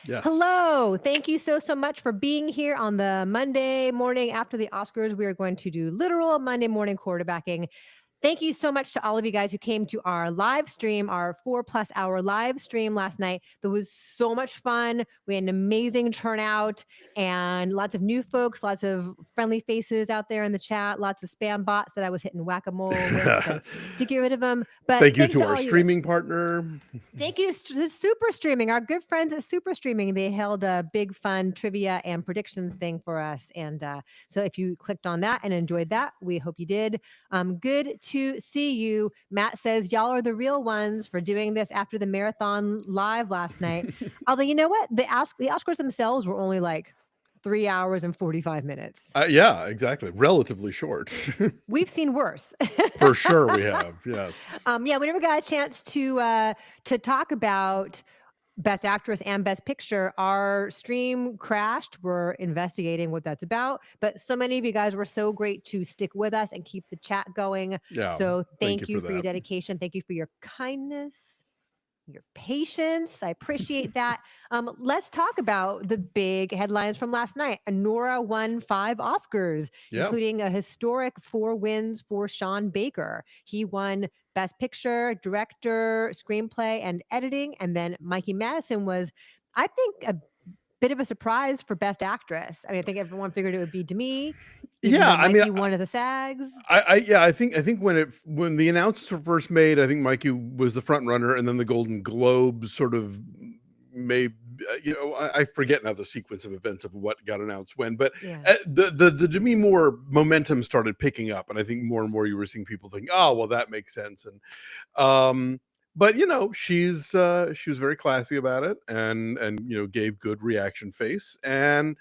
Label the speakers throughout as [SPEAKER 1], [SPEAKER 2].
[SPEAKER 1] Yes.
[SPEAKER 2] Hello. Thank you so much for being here on the Monday morning after the Oscars. We are going to do literal Monday morning quarterbacking. Thank you so much to all of you guys who came to our live stream, our 4+ hour live stream last night. That was so much fun. We had an amazing turnout and lots of new folks, lots of friendly faces out there in the chat, lots of spam bots that I was hitting whack-a-mole with to get rid of them. But
[SPEAKER 1] Thank you
[SPEAKER 2] thanks
[SPEAKER 1] to
[SPEAKER 2] to
[SPEAKER 1] our
[SPEAKER 2] all you.
[SPEAKER 1] streaming partner.
[SPEAKER 2] Thank you to Super Streaming, our good friends at Super Streaming. They held a big fun trivia and predictions thing for us. And so if you clicked on that and enjoyed that, we hope you did. Good to see you. Matt says, y'all are the real ones for doing this after the marathon live last night. Although, you know what? The Oscars themselves were only like 3 hours and 45 minutes.
[SPEAKER 1] Yeah, exactly. Relatively short.
[SPEAKER 2] We've seen worse.
[SPEAKER 1] For sure we have. Yes.
[SPEAKER 2] Yeah, we never got a chance to talk about Best Actress and Best Picture. Our stream crashed. We're investigating what that's about. But so many of you guys were so great to stick with us and keep the chat going.
[SPEAKER 1] Yeah.
[SPEAKER 2] So
[SPEAKER 1] Thank you
[SPEAKER 2] thank you
[SPEAKER 1] for
[SPEAKER 2] for your
[SPEAKER 1] that.
[SPEAKER 2] dedication. Thank you for your kindness, your patience. I appreciate that. Let's talk about the big headlines from last night. Anora won 5 Oscars,
[SPEAKER 1] Yeah.
[SPEAKER 2] including a historic 4 wins for Sean Baker. He won Best Picture, Director, Screenplay, and Editing. And then Mikey Madison was, I think, a bit of a surprise for Best Actress. I mean, I think everyone figured it would be Demi, even
[SPEAKER 1] Yeah,
[SPEAKER 2] though
[SPEAKER 1] I mean,
[SPEAKER 2] Mikey won at the SAGs.
[SPEAKER 1] I think when the announcements were first made, I think Mikey was the front runner, and then the Golden Globes sort of made I forget now the sequence of events of what got announced when, but
[SPEAKER 2] Yeah.
[SPEAKER 1] the Demi Moore momentum started picking up, and I think more and more you were seeing people think, oh well, that makes sense, and but she was very classy about it, and gave good reaction face, and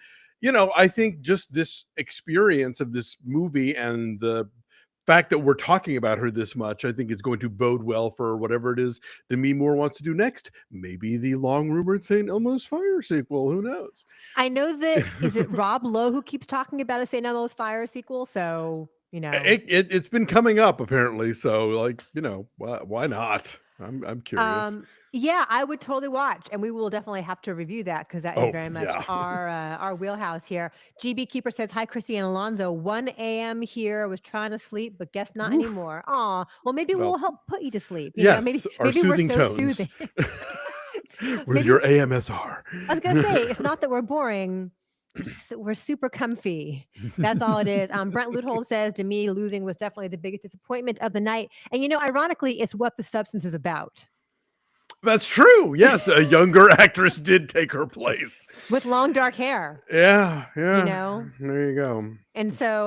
[SPEAKER 1] I think just this experience of this movie and the fact that we're talking about her this much, I think is going to bode well for whatever it is Demi Moore wants to do next. Maybe the long rumored St. Elmo's Fire sequel. Who knows?
[SPEAKER 2] I know that, is it Rob Lowe who keeps talking about a St. Elmo's Fire sequel? So,
[SPEAKER 1] It's been coming up apparently. So why not? I'm curious.
[SPEAKER 2] Yeah, I would totally watch, and we will definitely have to review that because that is
[SPEAKER 1] Oh
[SPEAKER 2] very much
[SPEAKER 1] yeah.
[SPEAKER 2] our wheelhouse here. GB Keeper says, "Hi, Christy and Alonso. 1 a.m. here. I was trying to sleep, but guess not
[SPEAKER 1] Oof.
[SPEAKER 2] anymore. Aw, well, maybe
[SPEAKER 1] Well,
[SPEAKER 2] we'll help put you to sleep.
[SPEAKER 1] yes, our
[SPEAKER 2] Maybe we're
[SPEAKER 1] soothing
[SPEAKER 2] so
[SPEAKER 1] tones
[SPEAKER 2] soothing.
[SPEAKER 1] with
[SPEAKER 2] Maybe
[SPEAKER 1] your AMSR.
[SPEAKER 2] I was gonna say it's not that we're boring. It's just that we're super comfy. That's all it is. Brent Luthold says, to me, losing was definitely the biggest disappointment of the night. And ironically, it's what the substance is about.
[SPEAKER 1] That's true. Yes, a younger actress did take her place
[SPEAKER 2] With long dark hair.
[SPEAKER 1] Yeah. There you go.
[SPEAKER 2] And so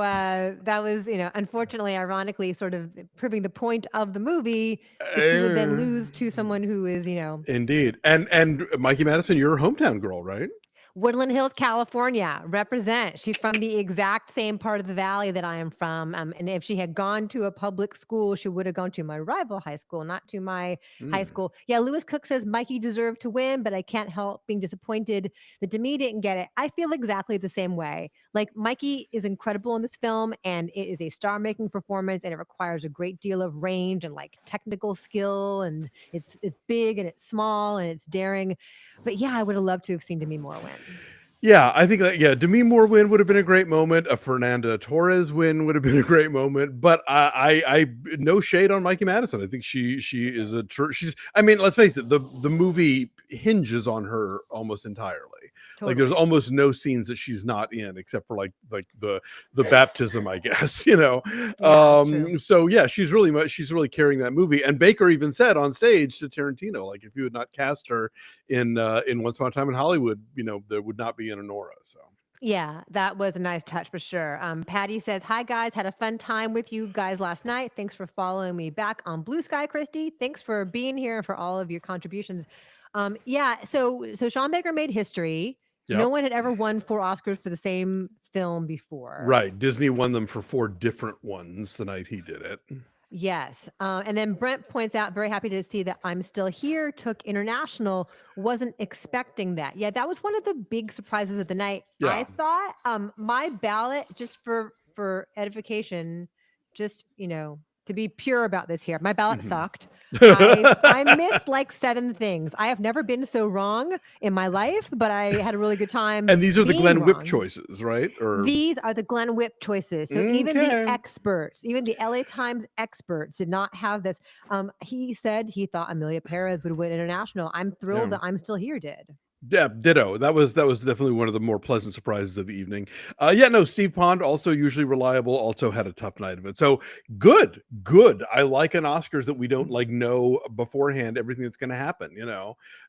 [SPEAKER 2] that was, unfortunately, ironically, sort of proving the point of the movie that she would then lose to someone who is,
[SPEAKER 1] Indeed. And Mikey Madison, you're a hometown girl, right?
[SPEAKER 2] Woodland Hills, California, represent. She's from the exact same part of the valley that I am from. And if she had gone to a public school, she would have gone to my rival high school, not to my high school. Yeah, Lewis Cook says Mikey deserved to win, but I can't help being disappointed that Demi didn't get it. I feel exactly the same way. Like, Mikey is incredible in this film, and it is a star-making performance, and it requires a great deal of range and like technical skill, and it's big and it's small and it's daring. But yeah, I would have loved to have seen Demi Moore win.
[SPEAKER 1] Yeah, I think that Demi Moore win would have been a great moment. A Fernanda Torres win would have been a great moment. But I no shade on Mikey Madison. I think she is she's. I mean, let's face it. The movie hinges on her almost entirely.
[SPEAKER 2] Totally.
[SPEAKER 1] Like, there's almost no scenes that she's not in, except for like the baptism, I guess.
[SPEAKER 2] Yeah,
[SPEAKER 1] so yeah, she's really carrying that movie. And Baker even said on stage to Tarantino, like, if you had not cast her in Once Upon a Time in Hollywood, there would not be an Anora. So
[SPEAKER 2] yeah, that was a nice touch for sure. Patty says, "Hi guys, had a fun time with you guys last night. Thanks for following me back on Blue Sky, Christy. Thanks for being here and for all of your contributions." Yeah, so Sean Baker made history.
[SPEAKER 1] Yep.
[SPEAKER 2] No one had ever won 4 Oscars for the same film before.
[SPEAKER 1] Right, Disney won them for 4 different ones the night he did it.
[SPEAKER 2] Yes. And then Brent points out, very happy to see that I'm Still Here took international. Wasn't expecting that. Yeah, that was one of the big surprises of the night.
[SPEAKER 1] Yeah.
[SPEAKER 2] I thought my ballot, just for edification, just, to be pure about this here, my ballot sucked. I missed like 7 things. I have never been so wrong in my life, but I had a really good time
[SPEAKER 1] And these are the
[SPEAKER 2] being
[SPEAKER 1] Glenn Whip
[SPEAKER 2] wrong.
[SPEAKER 1] choices, right? Or
[SPEAKER 2] These are the Glenn Whip choices. So even the
[SPEAKER 1] okay.
[SPEAKER 2] experts, even the LA Times experts did not have this. He said he thought Amelia Perez would win international. I'm thrilled
[SPEAKER 1] Yeah.
[SPEAKER 2] that I'm Still Here did.
[SPEAKER 1] Yeah, ditto. That was definitely one of the more pleasant surprises of the evening. Yeah, no, Steve Pond, also usually reliable, also had a tough night of it. So good, good. I like an Oscars that we don't like know beforehand everything that's going to happen.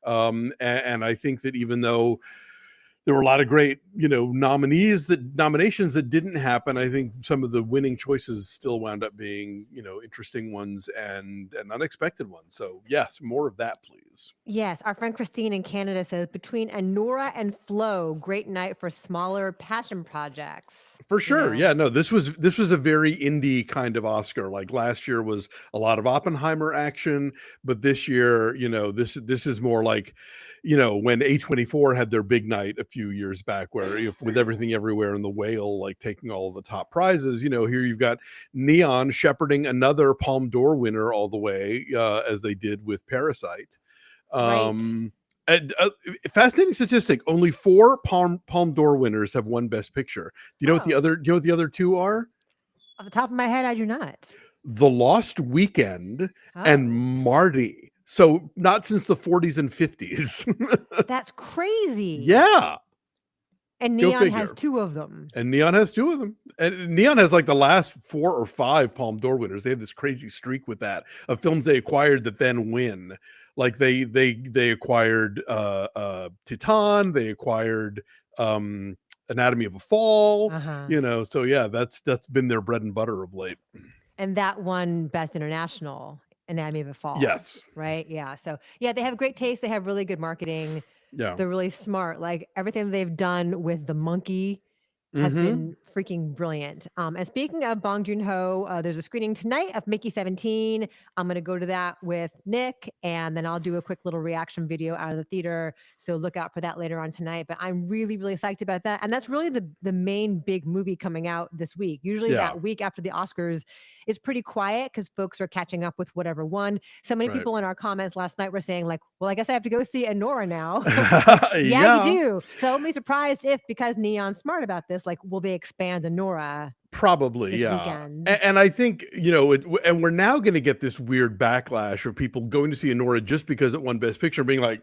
[SPEAKER 1] And I think that even though there were a lot of great, nominations that didn't happen, I think some of the winning choices still wound up being, interesting ones and unexpected ones. So yes, more of that, please.
[SPEAKER 2] Yes, our friend Christine in Canada says between Anora and Flow, great night for smaller passion projects.
[SPEAKER 1] For sure. Yeah, no, this was a very indie kind of Oscar. Like last year was a lot of Oppenheimer action, but this year, this is more like, when A24 had their big night a few years back where if with Everything Everywhere and The Whale like taking all of the top prizes, here you've got Neon shepherding another Palme d'Or winner all the way as they did with Parasite.
[SPEAKER 2] Right.
[SPEAKER 1] And, fascinating statistic: only 4 Palme d'Or winners have won Best Picture. Do you know what the
[SPEAKER 2] Oh,
[SPEAKER 1] other? Do you know what the other 2 are?
[SPEAKER 2] off the top of my head, I do not.
[SPEAKER 1] The Lost Weekend and
[SPEAKER 2] Oh,
[SPEAKER 1] Marty. So not since the 40s and 50s.
[SPEAKER 2] that's crazy.
[SPEAKER 1] Yeah,
[SPEAKER 2] And
[SPEAKER 1] go
[SPEAKER 2] Neon has
[SPEAKER 1] figure.
[SPEAKER 2] 2 of them.
[SPEAKER 1] And Neon has 2 of them. And Neon has like the last 4 or 5 Palme d'Or winners. They have this crazy streak with that of films they acquired that then win. Like they acquired Titan, they acquired Anatomy of a Fall,
[SPEAKER 2] Uh-huh.
[SPEAKER 1] so yeah, that's been their bread and butter of late.
[SPEAKER 2] And that won Best International, Anatomy of a Fall,
[SPEAKER 1] Yes.
[SPEAKER 2] right? Yeah. So, yeah, they have great taste. They have really good marketing.
[SPEAKER 1] Yeah.
[SPEAKER 2] They're really smart. Like everything they've done with the monkey has
[SPEAKER 1] Mm-hmm.
[SPEAKER 2] been freaking brilliant. And speaking of Bong Joon-ho, there's a screening tonight of Mickey 17. I'm going to go to that with Nick, and then I'll do a quick little reaction video out of the theater. So look out for that later on tonight. But I'm really, really psyched about that. And that's really the main big movie coming out this week. Usually
[SPEAKER 1] Yeah.
[SPEAKER 2] that week after the Oscars is pretty quiet because folks are catching up with whatever won. So many
[SPEAKER 1] Right.
[SPEAKER 2] people in our comments last night were saying like, well, I guess I have to go see Anora now. Like, yeah, you
[SPEAKER 1] Yeah.
[SPEAKER 2] do. So I won't be surprised if, because Neon's smart about this, like, will they expand Anora
[SPEAKER 1] Probably,
[SPEAKER 2] this
[SPEAKER 1] yeah.
[SPEAKER 2] weekend?
[SPEAKER 1] And I think, and we're now going to get this weird backlash of people going to see Anora just because it won Best Picture, being like,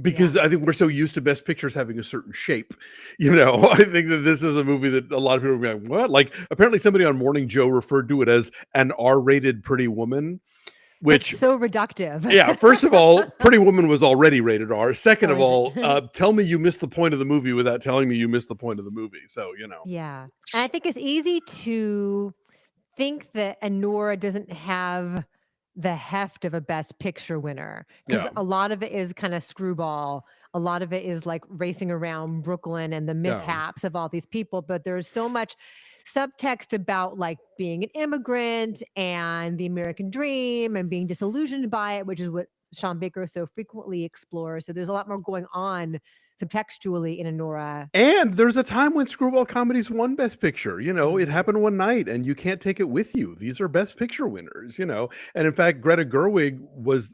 [SPEAKER 1] because
[SPEAKER 2] Yeah.
[SPEAKER 1] I think we're so used to Best Pictures having a certain shape. I think that this is a movie that a lot of people will be like, what? Like, apparently somebody on Morning Joe referred to it as an R-rated Pretty Woman,
[SPEAKER 2] That's
[SPEAKER 1] which,
[SPEAKER 2] so reductive.
[SPEAKER 1] yeah, first of all, Pretty Woman was already rated R. Second
[SPEAKER 2] Oh,
[SPEAKER 1] of
[SPEAKER 2] is
[SPEAKER 1] all,
[SPEAKER 2] it?
[SPEAKER 1] tell me you missed the point of the movie without telling me you missed the point of the movie. So,
[SPEAKER 2] Yeah. And I think it's easy to think that Anora doesn't have the heft of a Best Picture winner because
[SPEAKER 1] yeah,
[SPEAKER 2] a lot of it is kind of screwball. A lot of it is like racing around Brooklyn and the
[SPEAKER 1] yeah.
[SPEAKER 2] mishaps of all these people. But there's so much subtext about like being an immigrant and the American dream and being disillusioned by it, which is what Sean Baker so frequently explores. So there's a lot more going on subtextually in Anora.
[SPEAKER 1] And there's a time when screwball comedies won Best Picture. It
[SPEAKER 2] Mhm.
[SPEAKER 1] happened one night, and you can't take it with you. These are Best Picture winners. And in fact, Greta Gerwig was,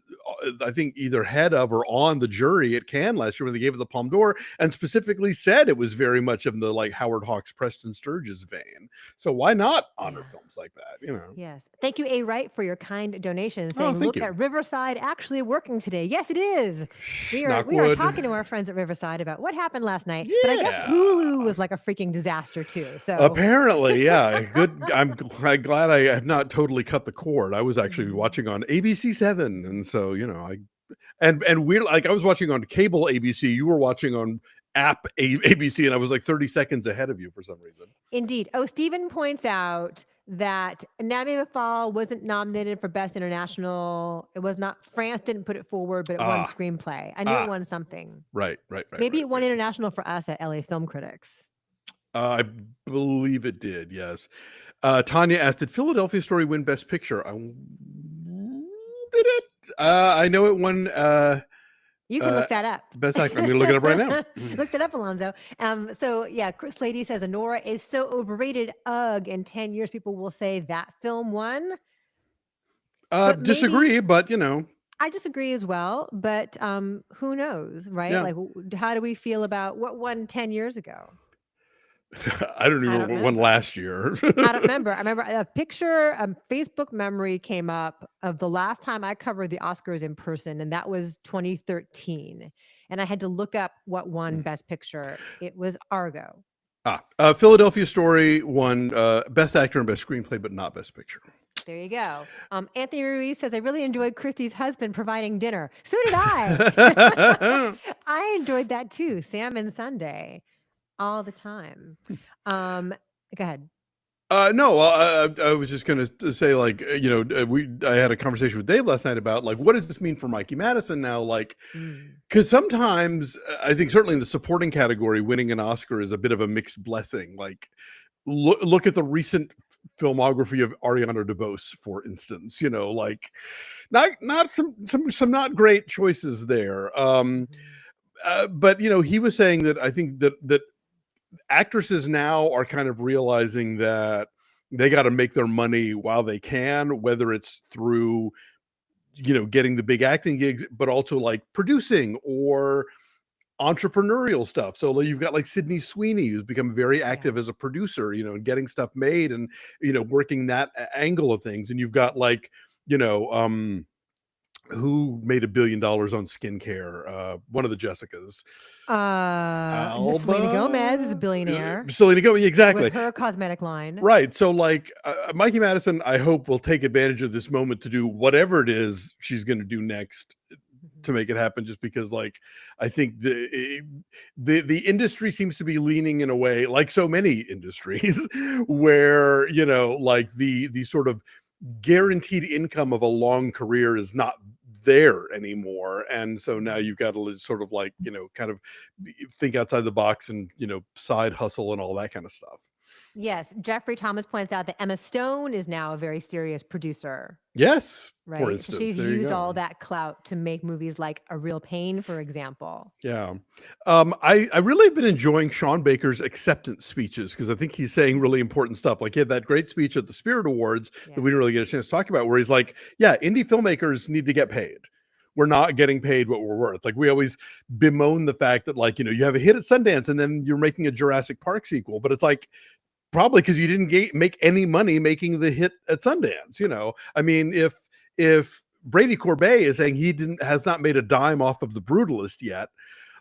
[SPEAKER 1] I think, either head of or on the jury at Cannes last year when they gave it the Palme d'Or, and specifically said it was very much of the like Howard Hawks, Preston Sturges vein. So why not honor
[SPEAKER 2] Yeah.
[SPEAKER 1] films like that?
[SPEAKER 2] Yes. Thank you, A. Wright, for your kind donation
[SPEAKER 1] Oh,
[SPEAKER 2] saying,
[SPEAKER 1] thank
[SPEAKER 2] look
[SPEAKER 1] you.
[SPEAKER 2] at Riverside actually working today. Yes, it is. We are
[SPEAKER 1] Knock
[SPEAKER 2] we are
[SPEAKER 1] wood.
[SPEAKER 2] talking to our friends at Riverside about what happened last night. But I guess
[SPEAKER 1] Yeah.
[SPEAKER 2] Hulu was like a freaking disaster too. So
[SPEAKER 1] Apparently, yeah. Good. I'm glad I have not totally cut the cord. I was actually
[SPEAKER 2] Mhm.
[SPEAKER 1] watching on ABC 7, and so and weird. Like I was watching on cable ABC. You were watching on ABC, and I was like 30 seconds ahead of you for some reason.
[SPEAKER 2] Indeed. Oh, Stephen points out that Anatomy of a Fall wasn't nominated for Best International. It was not. France didn't put it forward, but it won
[SPEAKER 1] Ah,
[SPEAKER 2] screenplay. I knew it
[SPEAKER 1] ah,
[SPEAKER 2] won something.
[SPEAKER 1] right, right, right,
[SPEAKER 2] Maybe
[SPEAKER 1] right,
[SPEAKER 2] it won
[SPEAKER 1] right.
[SPEAKER 2] international for us at LA Film Critics.
[SPEAKER 1] I believe it did. Yes. Tanya asked, "Did Philadelphia Story win Best Picture?" Did it? I know it won.
[SPEAKER 2] You can
[SPEAKER 1] Uh,
[SPEAKER 2] look that up.
[SPEAKER 1] Best Actor. I'm going to look it up right now.
[SPEAKER 2] Look that up, Alonso. So yeah, Chris Lady says Anora is so overrated. Ugh, in 10 years, people will say that film won. But maybe
[SPEAKER 1] Disagree, but you know,
[SPEAKER 2] I disagree as well, but who knows, right?
[SPEAKER 1] yeah.
[SPEAKER 2] Like, how do we feel about what won 10 years ago?
[SPEAKER 1] I don't even
[SPEAKER 2] I don't
[SPEAKER 1] remember what won
[SPEAKER 2] remember.
[SPEAKER 1] last year.
[SPEAKER 2] I don't remember. I remember a picture, Facebook memory came up of the last time I covered the Oscars in person, and that was 2013. And I had to look up what won Best Picture. It was Argo.
[SPEAKER 1] Philadelphia Story won Best Actor and Best Screenplay, but not Best Picture.
[SPEAKER 2] There you go. Anthony Ruiz says, I really enjoyed Christie's husband providing dinner. So did I. I enjoyed that too. Salmon Sunday all the time. Go ahead.
[SPEAKER 1] No, I was just going to say, like, I had a conversation with Dave last night about, like, what does this mean for Mikey Madison now? Like,
[SPEAKER 2] Mm.
[SPEAKER 1] because sometimes I think certainly in the supporting category, winning an Oscar is a bit of a mixed blessing. Like, look at the recent filmography of Ariana DeBose, for instance. You know, like, not some not great choices there. But you know, he was saying that I think that actresses now are kind of realizing that they got to make their money while they can, whether it's through, you know, getting the big acting gigs, but also like producing or entrepreneurial stuff. So you've got like Sydney Sweeney, who's become very
[SPEAKER 2] Yeah.
[SPEAKER 1] active as a producer, you know, and getting stuff made and, you know, working that angle of things. And you've got like, you know, who made $1 billion on skincare? One of the Jessicas.
[SPEAKER 2] Miss Selena Gomez is a
[SPEAKER 1] Alba?
[SPEAKER 2] billionaire
[SPEAKER 1] Selena Gomez,
[SPEAKER 2] with
[SPEAKER 1] exactly.
[SPEAKER 2] her cosmetic line.
[SPEAKER 1] Right. So, like, Mikey Madison, I hope will take advantage of this moment to do whatever it is she's going to do next to
[SPEAKER 2] Mhm.
[SPEAKER 1] make it happen. Just because, like, I think the industry seems to be leaning in a way, like so many industries, where you know, like the sort of guaranteed income of a long career is not there anymore, and so now
[SPEAKER 2] Mhm.
[SPEAKER 1] you've got to sort of like, you know, kind of think outside the box and, you know, side hustle and all that kind of stuff.
[SPEAKER 2] Yes, Jeffrey Thomas points out that Emma Stone is now a very serious producer,
[SPEAKER 1] Yes, for
[SPEAKER 2] right? So
[SPEAKER 1] instance,
[SPEAKER 2] she's
[SPEAKER 1] there you
[SPEAKER 2] used all
[SPEAKER 1] go.
[SPEAKER 2] that clout to make movies like A Real Pain, for example.
[SPEAKER 1] Yeah. I really have been enjoying Sean Baker's acceptance speeches because I think he's saying really important stuff. Like he had that great speech at the Spirit Awards that
[SPEAKER 2] Yeah.
[SPEAKER 1] we didn't really get a chance to talk about, where he's like, yeah, indie filmmakers need to get paid. We're not getting paid what we're worth. Like we always bemoan the fact that, like, you know, you have a hit at Sundance and then you're making a Jurassic Park sequel, but it's like probably because you didn't make any money making the hit at Sundance. You know, I mean, if Brady Corbet is saying has not made a dime off of The Brutalist yet,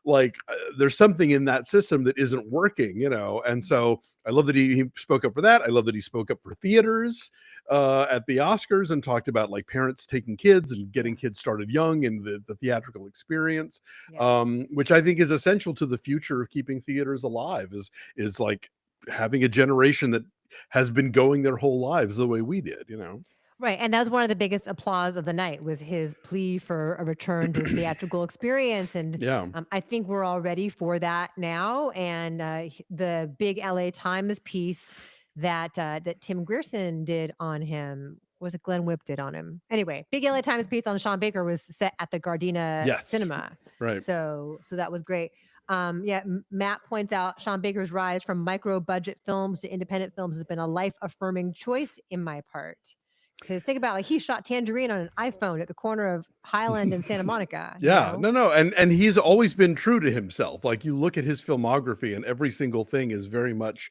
[SPEAKER 1] like there's something in that system that isn't working, you know. And so I love that he spoke up for that. I love that he spoke up for theaters at the Oscars and talked about like parents taking kids and getting kids started young and the theatrical experience,
[SPEAKER 2] Yes.
[SPEAKER 1] which I think is essential to the future of keeping theaters alive. Is like having a generation that has been going their whole lives the way we did, you know.
[SPEAKER 2] Right, and that was one of the biggest applause of the night was his plea for a return to the theatrical experience, and
[SPEAKER 1] Yeah.
[SPEAKER 2] I think we're all ready for that now. And the big LA Times piece that Tim Grierson did on him, was it Glenn Whipp did on him? Anyway, big LA Times piece on Sean Baker was set at the Gardena
[SPEAKER 1] Yes.
[SPEAKER 2] Cinema,
[SPEAKER 1] Right.
[SPEAKER 2] so that was great. Yeah, Matt points out Sean Baker's rise from micro budget films to independent films has been a life affirming choice in my part. Because think about, like, he shot Tangerine on an iPhone at the corner of Highland and Santa Monica, you
[SPEAKER 1] Yeah,
[SPEAKER 2] know?
[SPEAKER 1] no, and he's always been true to himself. Like you look at his filmography, and every single thing is very much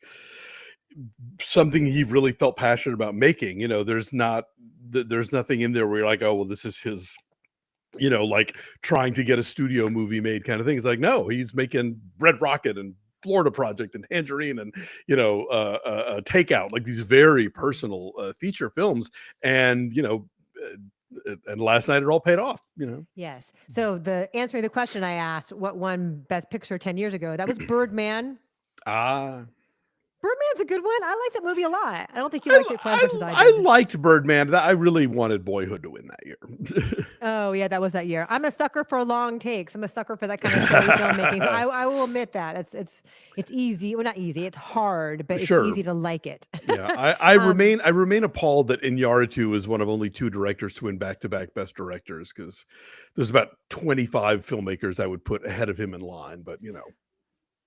[SPEAKER 1] something he really felt passionate about making. You know, there's nothing in there where you're like, oh, well, this is his, you know, like trying to get a studio movie made kind of thing. It's like, no, he's making Red Rocket and Florida Project and Tangerine and, you know, Takeout, like these very
[SPEAKER 2] Mhm.
[SPEAKER 1] personal feature films, and you know. And last night it all paid off, you know.
[SPEAKER 2] Yes. So the answering the question I asked, what won Best Picture 10 years ago, that was Birdman.
[SPEAKER 1] Ah,
[SPEAKER 2] Birdman's a good one. I like that movie a lot. I don't think you liked it quite as much as I
[SPEAKER 1] I
[SPEAKER 2] did.
[SPEAKER 1] liked Birdman. I really wanted Boyhood to win that year.
[SPEAKER 2] Oh, yeah, that was that year. I'm a sucker for long takes. I'm a sucker for that kind of showy filmmaking. So I will admit that. It's easy. Well, not easy. It's hard, but it's
[SPEAKER 1] Sure.
[SPEAKER 2] easy to like it.
[SPEAKER 1] Yeah, I
[SPEAKER 2] um,
[SPEAKER 1] remain appalled that Iñárritu is one of only 2 directors to win back-to-back Best Directors, because there's about 25 filmmakers I would put ahead of him in line, but, you know.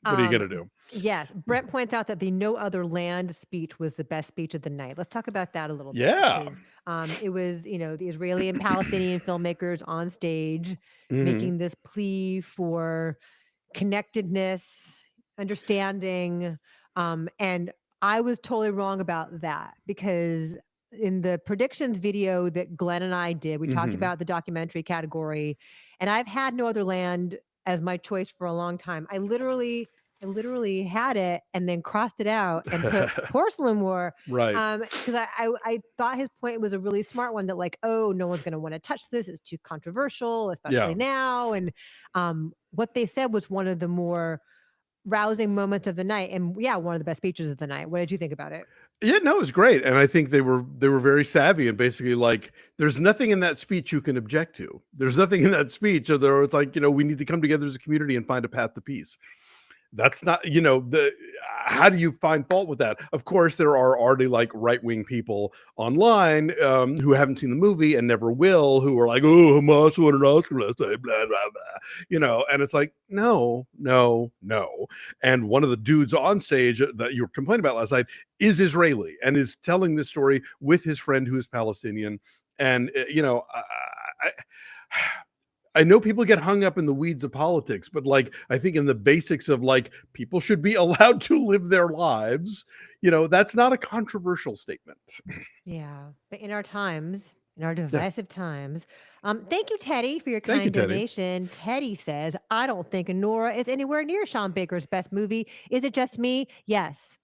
[SPEAKER 1] What are you gonna do?
[SPEAKER 2] Yes, Brent points out that the "No Other Land" speech was the best speech of the night. Let's talk about that a little bit
[SPEAKER 1] Yeah.
[SPEAKER 2] because it was, the Israeli and Palestinian filmmakers on stage
[SPEAKER 1] Mhm.
[SPEAKER 2] making this plea for connectedness, understanding, and I was totally wrong about that because in the predictions video that Glenn and I did, we talked
[SPEAKER 1] Mhm.
[SPEAKER 2] about the documentary category, and I've had No Other Land as my choice for a long time. I literally had it and then crossed it out and put Porcelain War
[SPEAKER 1] Right.
[SPEAKER 2] because I thought his point was a really smart one that like, oh, no one's going to want to touch this. It's too controversial,
[SPEAKER 1] Yeah.
[SPEAKER 2] especially now. And what they said was one of the more rousing moments of the night, and yeah, one of the best speeches of the night. What did you think about it?
[SPEAKER 1] Yeah, no, it was great, and I think they were very savvy and basically like, there's nothing in that speech you can object to. There's nothing in that speech, or there was like, we need to come together as a community and find a path to peace. That's not, the how do you find fault with that? Of course, there are already like right-wing people online who haven't seen the movie and never will, who are like, oh, Hamas won an Oscar last night, blah, blah, blah. And it's like, no, no, no. And one of the dudes on stage that you were complaining about last night is Israeli and is telling this story with his friend who is Palestinian. And, I know people get hung up in the weeds of politics, but like I think in the basics of like people should be allowed to live their lives, that's not a controversial statement.
[SPEAKER 2] Yeah, but in our times, in our
[SPEAKER 1] Yeah.
[SPEAKER 2] divisive times, thank you, Teddy, for your
[SPEAKER 1] Thank you,
[SPEAKER 2] kind
[SPEAKER 1] Teddy.
[SPEAKER 2] donation. Teddy says, "I don't think Anora is anywhere near Sean Baker's best movie. Is it just me? Yes."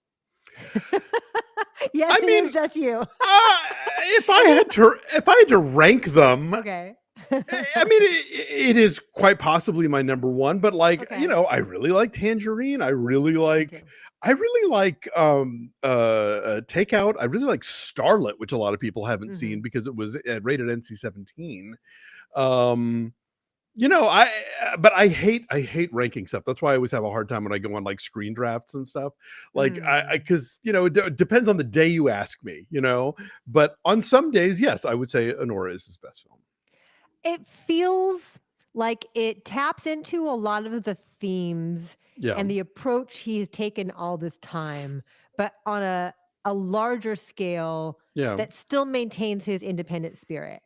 [SPEAKER 2] Yes,
[SPEAKER 1] I
[SPEAKER 2] it
[SPEAKER 1] mean,
[SPEAKER 2] is just you.
[SPEAKER 1] if I had to rank them,
[SPEAKER 2] Okay.
[SPEAKER 1] I mean, it is quite possibly my number one, but like,
[SPEAKER 2] Okay.
[SPEAKER 1] I really like Tangerine.
[SPEAKER 2] Me too.
[SPEAKER 1] I really like Takeout. I really like Starlet, which a lot of people haven't
[SPEAKER 2] Mhm.
[SPEAKER 1] seen because it was rated NC-17. Um, but I hate ranking stuff. That's why I always have a hard time when I go on like screen drafts and stuff. Like
[SPEAKER 2] Mm.
[SPEAKER 1] because it depends on the day you ask me, but on some days, yes, I would say Anora is his best film.
[SPEAKER 2] It feels like it taps into a lot of the themes
[SPEAKER 1] Yeah.
[SPEAKER 2] and the approach he's taken all this time, but on a larger scale
[SPEAKER 1] Yeah.
[SPEAKER 2] that still maintains his independent spirit,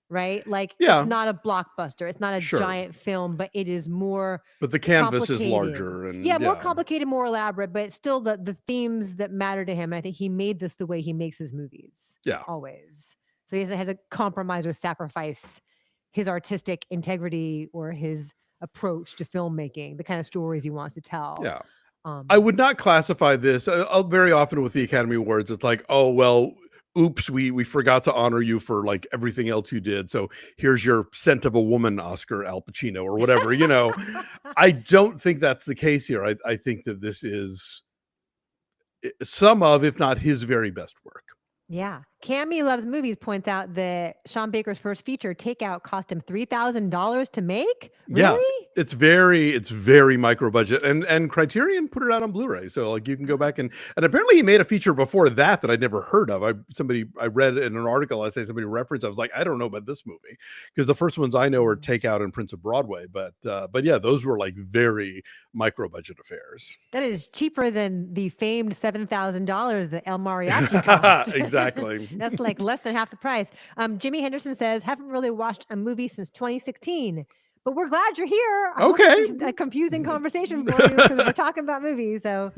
[SPEAKER 2] right? Like it's
[SPEAKER 1] Yeah.
[SPEAKER 2] not a blockbuster, it's not a
[SPEAKER 1] Sure.
[SPEAKER 2] giant film, but it is more
[SPEAKER 1] But the canvas is
[SPEAKER 2] complicated.
[SPEAKER 1] larger
[SPEAKER 2] Yeah,
[SPEAKER 1] and
[SPEAKER 2] more
[SPEAKER 1] yeah.
[SPEAKER 2] complicated, more elaborate, but still the themes that matter to him. I think he made this the way he makes his movies
[SPEAKER 1] Yeah.
[SPEAKER 2] always. So he hasn't had to compromise or sacrifice his artistic integrity or his approach to filmmaking, the kind of stories he wants to tell.
[SPEAKER 1] Yeah. I
[SPEAKER 2] Um,
[SPEAKER 1] would not classify this very often with the Academy Awards. It's like, oh, well, oops, we forgot to honor you for like everything else you did. So here's your Scent of a Woman Oscar, Al Pacino, or whatever. I don't think that's the case here. I think that this is some of, if not his very best work.
[SPEAKER 2] Yeah. Cammy Loves Movies points out that Sean Baker's first feature, Takeout, cost him $3,000 to make.
[SPEAKER 1] Yeah,
[SPEAKER 2] Really?
[SPEAKER 1] it's very micro budget, and Criterion put it out on Blu-ray, so like you can go back and apparently he made a feature before that I'd never heard of. I read in an article, I say somebody referenced. I was like, I don't know about this movie because the first ones I know are Takeout and Prince of Broadway, but yeah, those were like very micro budget affairs.
[SPEAKER 2] That is cheaper than the famed $7,000 that El Mariachi cost.
[SPEAKER 1] Exactly.
[SPEAKER 2] That's like less than half the price. Jimmy Henderson says, haven't really watched a movie since 2016. But we're glad you're here. I hope
[SPEAKER 1] Okay.
[SPEAKER 2] this is a confusing conversation for you because we're talking about movies. So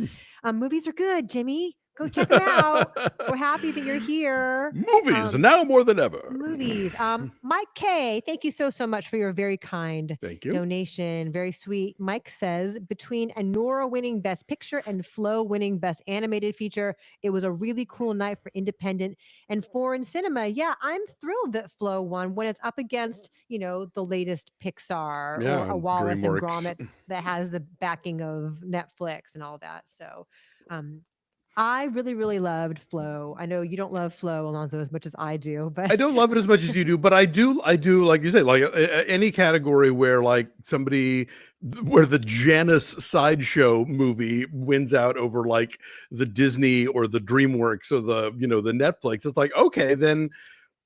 [SPEAKER 2] movies are good, Jimmy. Go check them out. We're happy that you're here.
[SPEAKER 1] Movies now more than ever.
[SPEAKER 2] Movies. Mike K, thank you so much for your very kind
[SPEAKER 1] Thank you.
[SPEAKER 2] donation. Very sweet. Mike says, between Anora winning Best Picture and Flo winning Best Animated Feature, it was a really cool night for independent and foreign cinema. Yeah, I'm thrilled that Flo won when it's up against, the latest Pixar
[SPEAKER 1] Yeah,
[SPEAKER 2] or a Wallace and
[SPEAKER 1] DreamWorks.
[SPEAKER 2] Gromit that has the backing of Netflix and all that. So, I really, really loved Flo. I know you don't love Flo, Alonso, as much as I do, but
[SPEAKER 1] I don't love it as much as you do, but I do, like you say, like any category where like where the Janus sideshow movie wins out over like the Disney or the DreamWorks or the Netflix. It's like, okay, then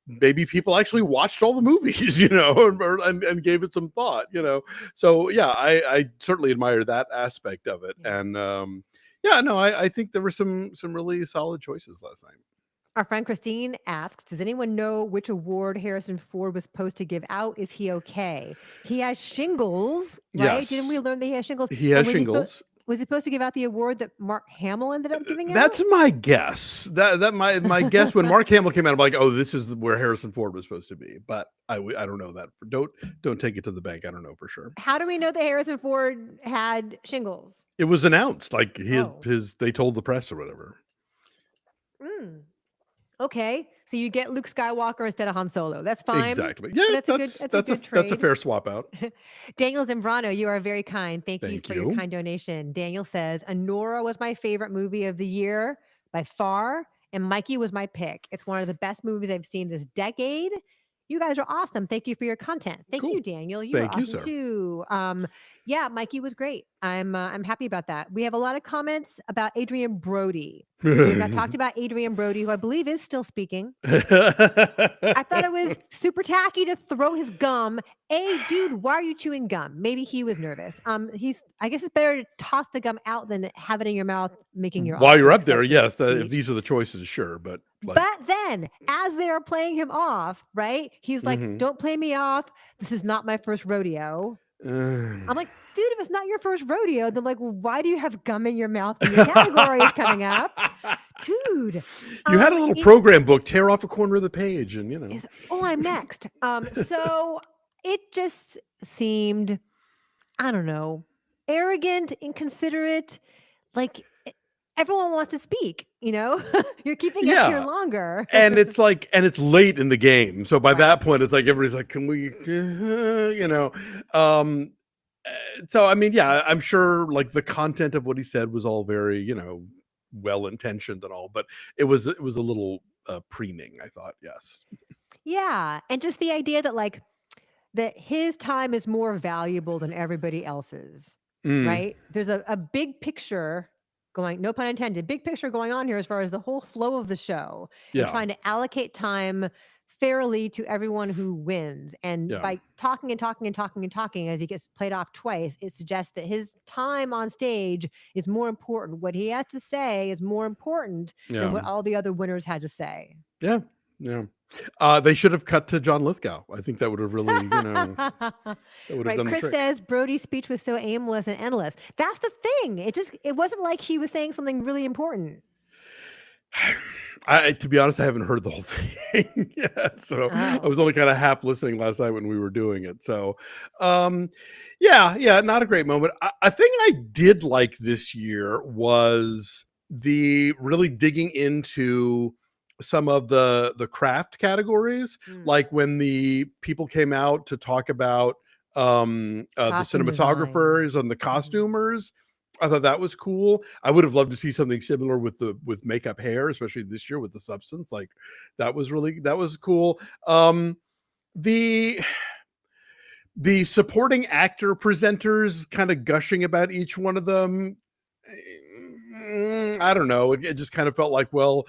[SPEAKER 1] maybe people actually watched all the movies, and gave it some thought, So yeah, I certainly admire that aspect of it,
[SPEAKER 2] Yeah.
[SPEAKER 1] and yeah, no, I think there were some really solid choices last night.
[SPEAKER 2] Our friend Christine asks, does anyone know which award Harrison Ford was supposed to give out? Is he okay? He has shingles, right? Didn't we
[SPEAKER 1] Yes,
[SPEAKER 2] learn that he has shingles?
[SPEAKER 1] he
[SPEAKER 2] And
[SPEAKER 1] has shingles.
[SPEAKER 2] was he supposed to give out the award that Mark Hamill ended up giving out?
[SPEAKER 1] That's my guess. That my guess when Mark Hamill came out, I'm like, oh, this is where Harrison Ford was supposed to be, but I don't know that. Don't take it to the bank. I don't know for sure.
[SPEAKER 2] How do we know that Harrison Ford had shingles?
[SPEAKER 1] It was announced, like
[SPEAKER 2] Oh.
[SPEAKER 1] his they told the press or whatever.
[SPEAKER 2] Mm. Okay, so you get Luke Skywalker instead of Han Solo. That's fine.
[SPEAKER 1] Exactly. Yeah,
[SPEAKER 2] That's a good. That's a good
[SPEAKER 1] that's a
[SPEAKER 2] trade.
[SPEAKER 1] fair swap out.
[SPEAKER 2] Daniel Zambrano, you are very kind. Thank you
[SPEAKER 1] Thank
[SPEAKER 2] for your
[SPEAKER 1] you.
[SPEAKER 2] kind donation. Daniel says Anora was my favorite movie of the year by far, and Mikey was my pick. It's one of the best movies I've seen this decade. You guys are awesome. Thank you for your content. Thank you,
[SPEAKER 1] Cool.
[SPEAKER 2] Daniel. You are
[SPEAKER 1] Thank you,
[SPEAKER 2] awesome
[SPEAKER 1] sir.
[SPEAKER 2] too. Yeah, Mikey was great. I'm happy about that. We have a lot of comments about Adrian Brody. We have not talked about Adrian Brody, who I believe is still speaking. I thought it was super tacky to throw his gum. Hey, dude, why are you chewing gum? Maybe he was nervous. I guess it's better to toss the gum out than have it in your mouth, making your
[SPEAKER 1] While you're up there,
[SPEAKER 2] acceptance
[SPEAKER 1] yes, if
[SPEAKER 2] speech.
[SPEAKER 1] these are the choices, sure, but like,
[SPEAKER 2] But then, as they are playing him off, right? He's like,
[SPEAKER 1] mhm.
[SPEAKER 2] "Don't play me off. This is not my first rodeo." I'm
[SPEAKER 1] Uh,
[SPEAKER 2] like, dude, if it's not your first rodeo, then like, why do you have gum in your mouth when your category is coming up, dude?
[SPEAKER 1] you had a little
[SPEAKER 2] It
[SPEAKER 1] program book, tear off a corner of the page, and
[SPEAKER 2] is. Oh, I'm next. So it just seemed, I don't know, arrogant, inconsiderate. Like everyone wants to speak. You're keeping us here
[SPEAKER 1] yeah.
[SPEAKER 2] longer.
[SPEAKER 1] And it's like, and it's late in the game, so by that
[SPEAKER 2] Right.
[SPEAKER 1] point, it's like everybody's like, "Can we?" Um, so I mean, yeah, I'm sure like the content of what he said was all very, well intentioned and all, but it was a little preening. I thought, yes.
[SPEAKER 2] Yeah, and just the idea that like that his time is more valuable than everybody else's,
[SPEAKER 1] Mm,
[SPEAKER 2] right? There's a big picture going, no pun intended, big picture going on here as far as the whole flow of the show and
[SPEAKER 1] yeah,
[SPEAKER 2] trying to allocate time fairly to everyone who wins. And
[SPEAKER 1] yeah,
[SPEAKER 2] by talking and talking and talking and talking as he gets played off twice, it suggests that his time on stage is more important. What he has to say is more important than
[SPEAKER 1] yeah,
[SPEAKER 2] what all the other winners had to say.
[SPEAKER 1] yeah, yeah. They should have cut to John Lithgow. I think that would have really, that would have
[SPEAKER 2] Right.
[SPEAKER 1] done the
[SPEAKER 2] Chris
[SPEAKER 1] trick.
[SPEAKER 2] says Brody's speech was so aimless and endless. That's the thing. It wasn't like he was saying something really important.
[SPEAKER 1] To be honest, I haven't heard the whole thing yet, so I
[SPEAKER 2] Oh.
[SPEAKER 1] was only kind of half listening last night when we were doing it. So, um, yeah, not a great moment. I think I did like this year was the really digging into some of the craft categories,
[SPEAKER 2] Mm.
[SPEAKER 1] like when the people came out to talk about the
[SPEAKER 2] Costume design.
[SPEAKER 1] cinematographers and the
[SPEAKER 2] Mhm.
[SPEAKER 1] costumers. I thought that was cool. I would have loved to see something similar with makeup hair, especially this year with the substance. Like that was cool. The the supporting actor presenters kind of gushing about each one of them. I don't know. It just kind of felt like, well,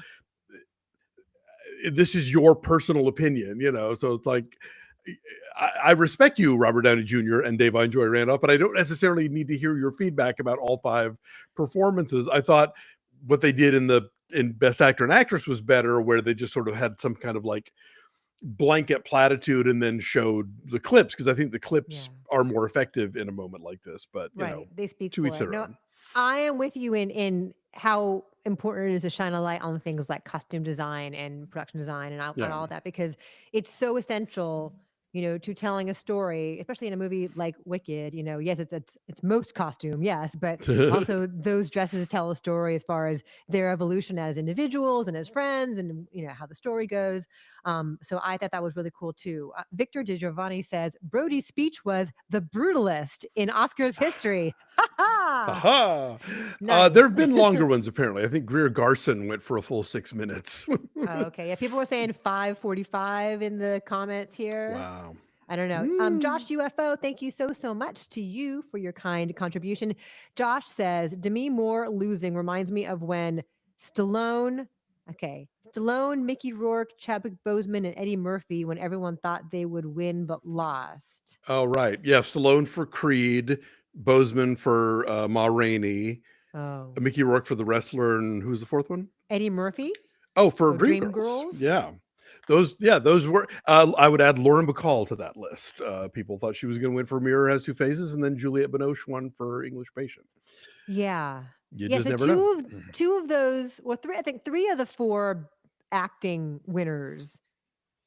[SPEAKER 1] this is your personal opinion, So it's like I respect you, Robert Downey Jr. and Dave I Enjoy Randolph, but I don't necessarily need to hear your feedback about all five performances. I thought what they did in Best Actor and Actress was better, where they just sort of had some kind of like blanket platitude and then showed the clips, because I think the
[SPEAKER 2] Yeah.
[SPEAKER 1] clips are more effective in a moment like this. But
[SPEAKER 2] Right. They speak
[SPEAKER 1] to
[SPEAKER 2] for
[SPEAKER 1] each
[SPEAKER 2] it.
[SPEAKER 1] their
[SPEAKER 2] No,
[SPEAKER 1] own.
[SPEAKER 2] I am with you in how important it is to shine a light on things like costume design and production design and
[SPEAKER 1] Yeah.
[SPEAKER 2] all that because it's so essential, to telling a story, especially in a movie like Wicked. Yes, it's most costume, yes, but also those dresses tell a story as far as their evolution as individuals and as friends, and how the story goes. So I thought that was really cool too. Victor DiGiovanni says Brody's speech was the brutalist in Oscars history. Ha ha!
[SPEAKER 1] Haha. There
[SPEAKER 2] Nice.
[SPEAKER 1] have been longer ones, apparently. I think Greer Garson went for a full 6 minutes.
[SPEAKER 2] Oh, okay. Yeah, people were saying 5:45 in the comments here.
[SPEAKER 1] Wow.
[SPEAKER 2] I don't know.
[SPEAKER 1] Mm.
[SPEAKER 2] Josh UFO, thank you so much to you for your kind contribution. Josh says Demi Moore losing reminds me of when Stallone Okay. Stallone, Mickey Rourke, Chadwick Boseman, and Eddie Murphy when everyone thought they would win but lost.
[SPEAKER 1] Oh, right. Yeah, Stallone for Creed, Bozeman for Ma Rainey,
[SPEAKER 2] Oh.
[SPEAKER 1] Mickey Rourke for The Wrestler, and who's the fourth one?
[SPEAKER 2] Eddie Murphy?
[SPEAKER 1] Oh, for
[SPEAKER 2] Oh,
[SPEAKER 1] Dreamgirls.
[SPEAKER 2] Dreamgirls?
[SPEAKER 1] Yeah. Those were. I would add Lauren Bacall to that list. People thought she was going to win for Mirror Has Two Faces, and then Juliette Binoche won for English Patient.
[SPEAKER 2] Yeah.
[SPEAKER 1] You
[SPEAKER 2] Yeah,
[SPEAKER 1] just
[SPEAKER 2] so
[SPEAKER 1] never know.
[SPEAKER 2] two of those, well, three, I think three of the four acting winners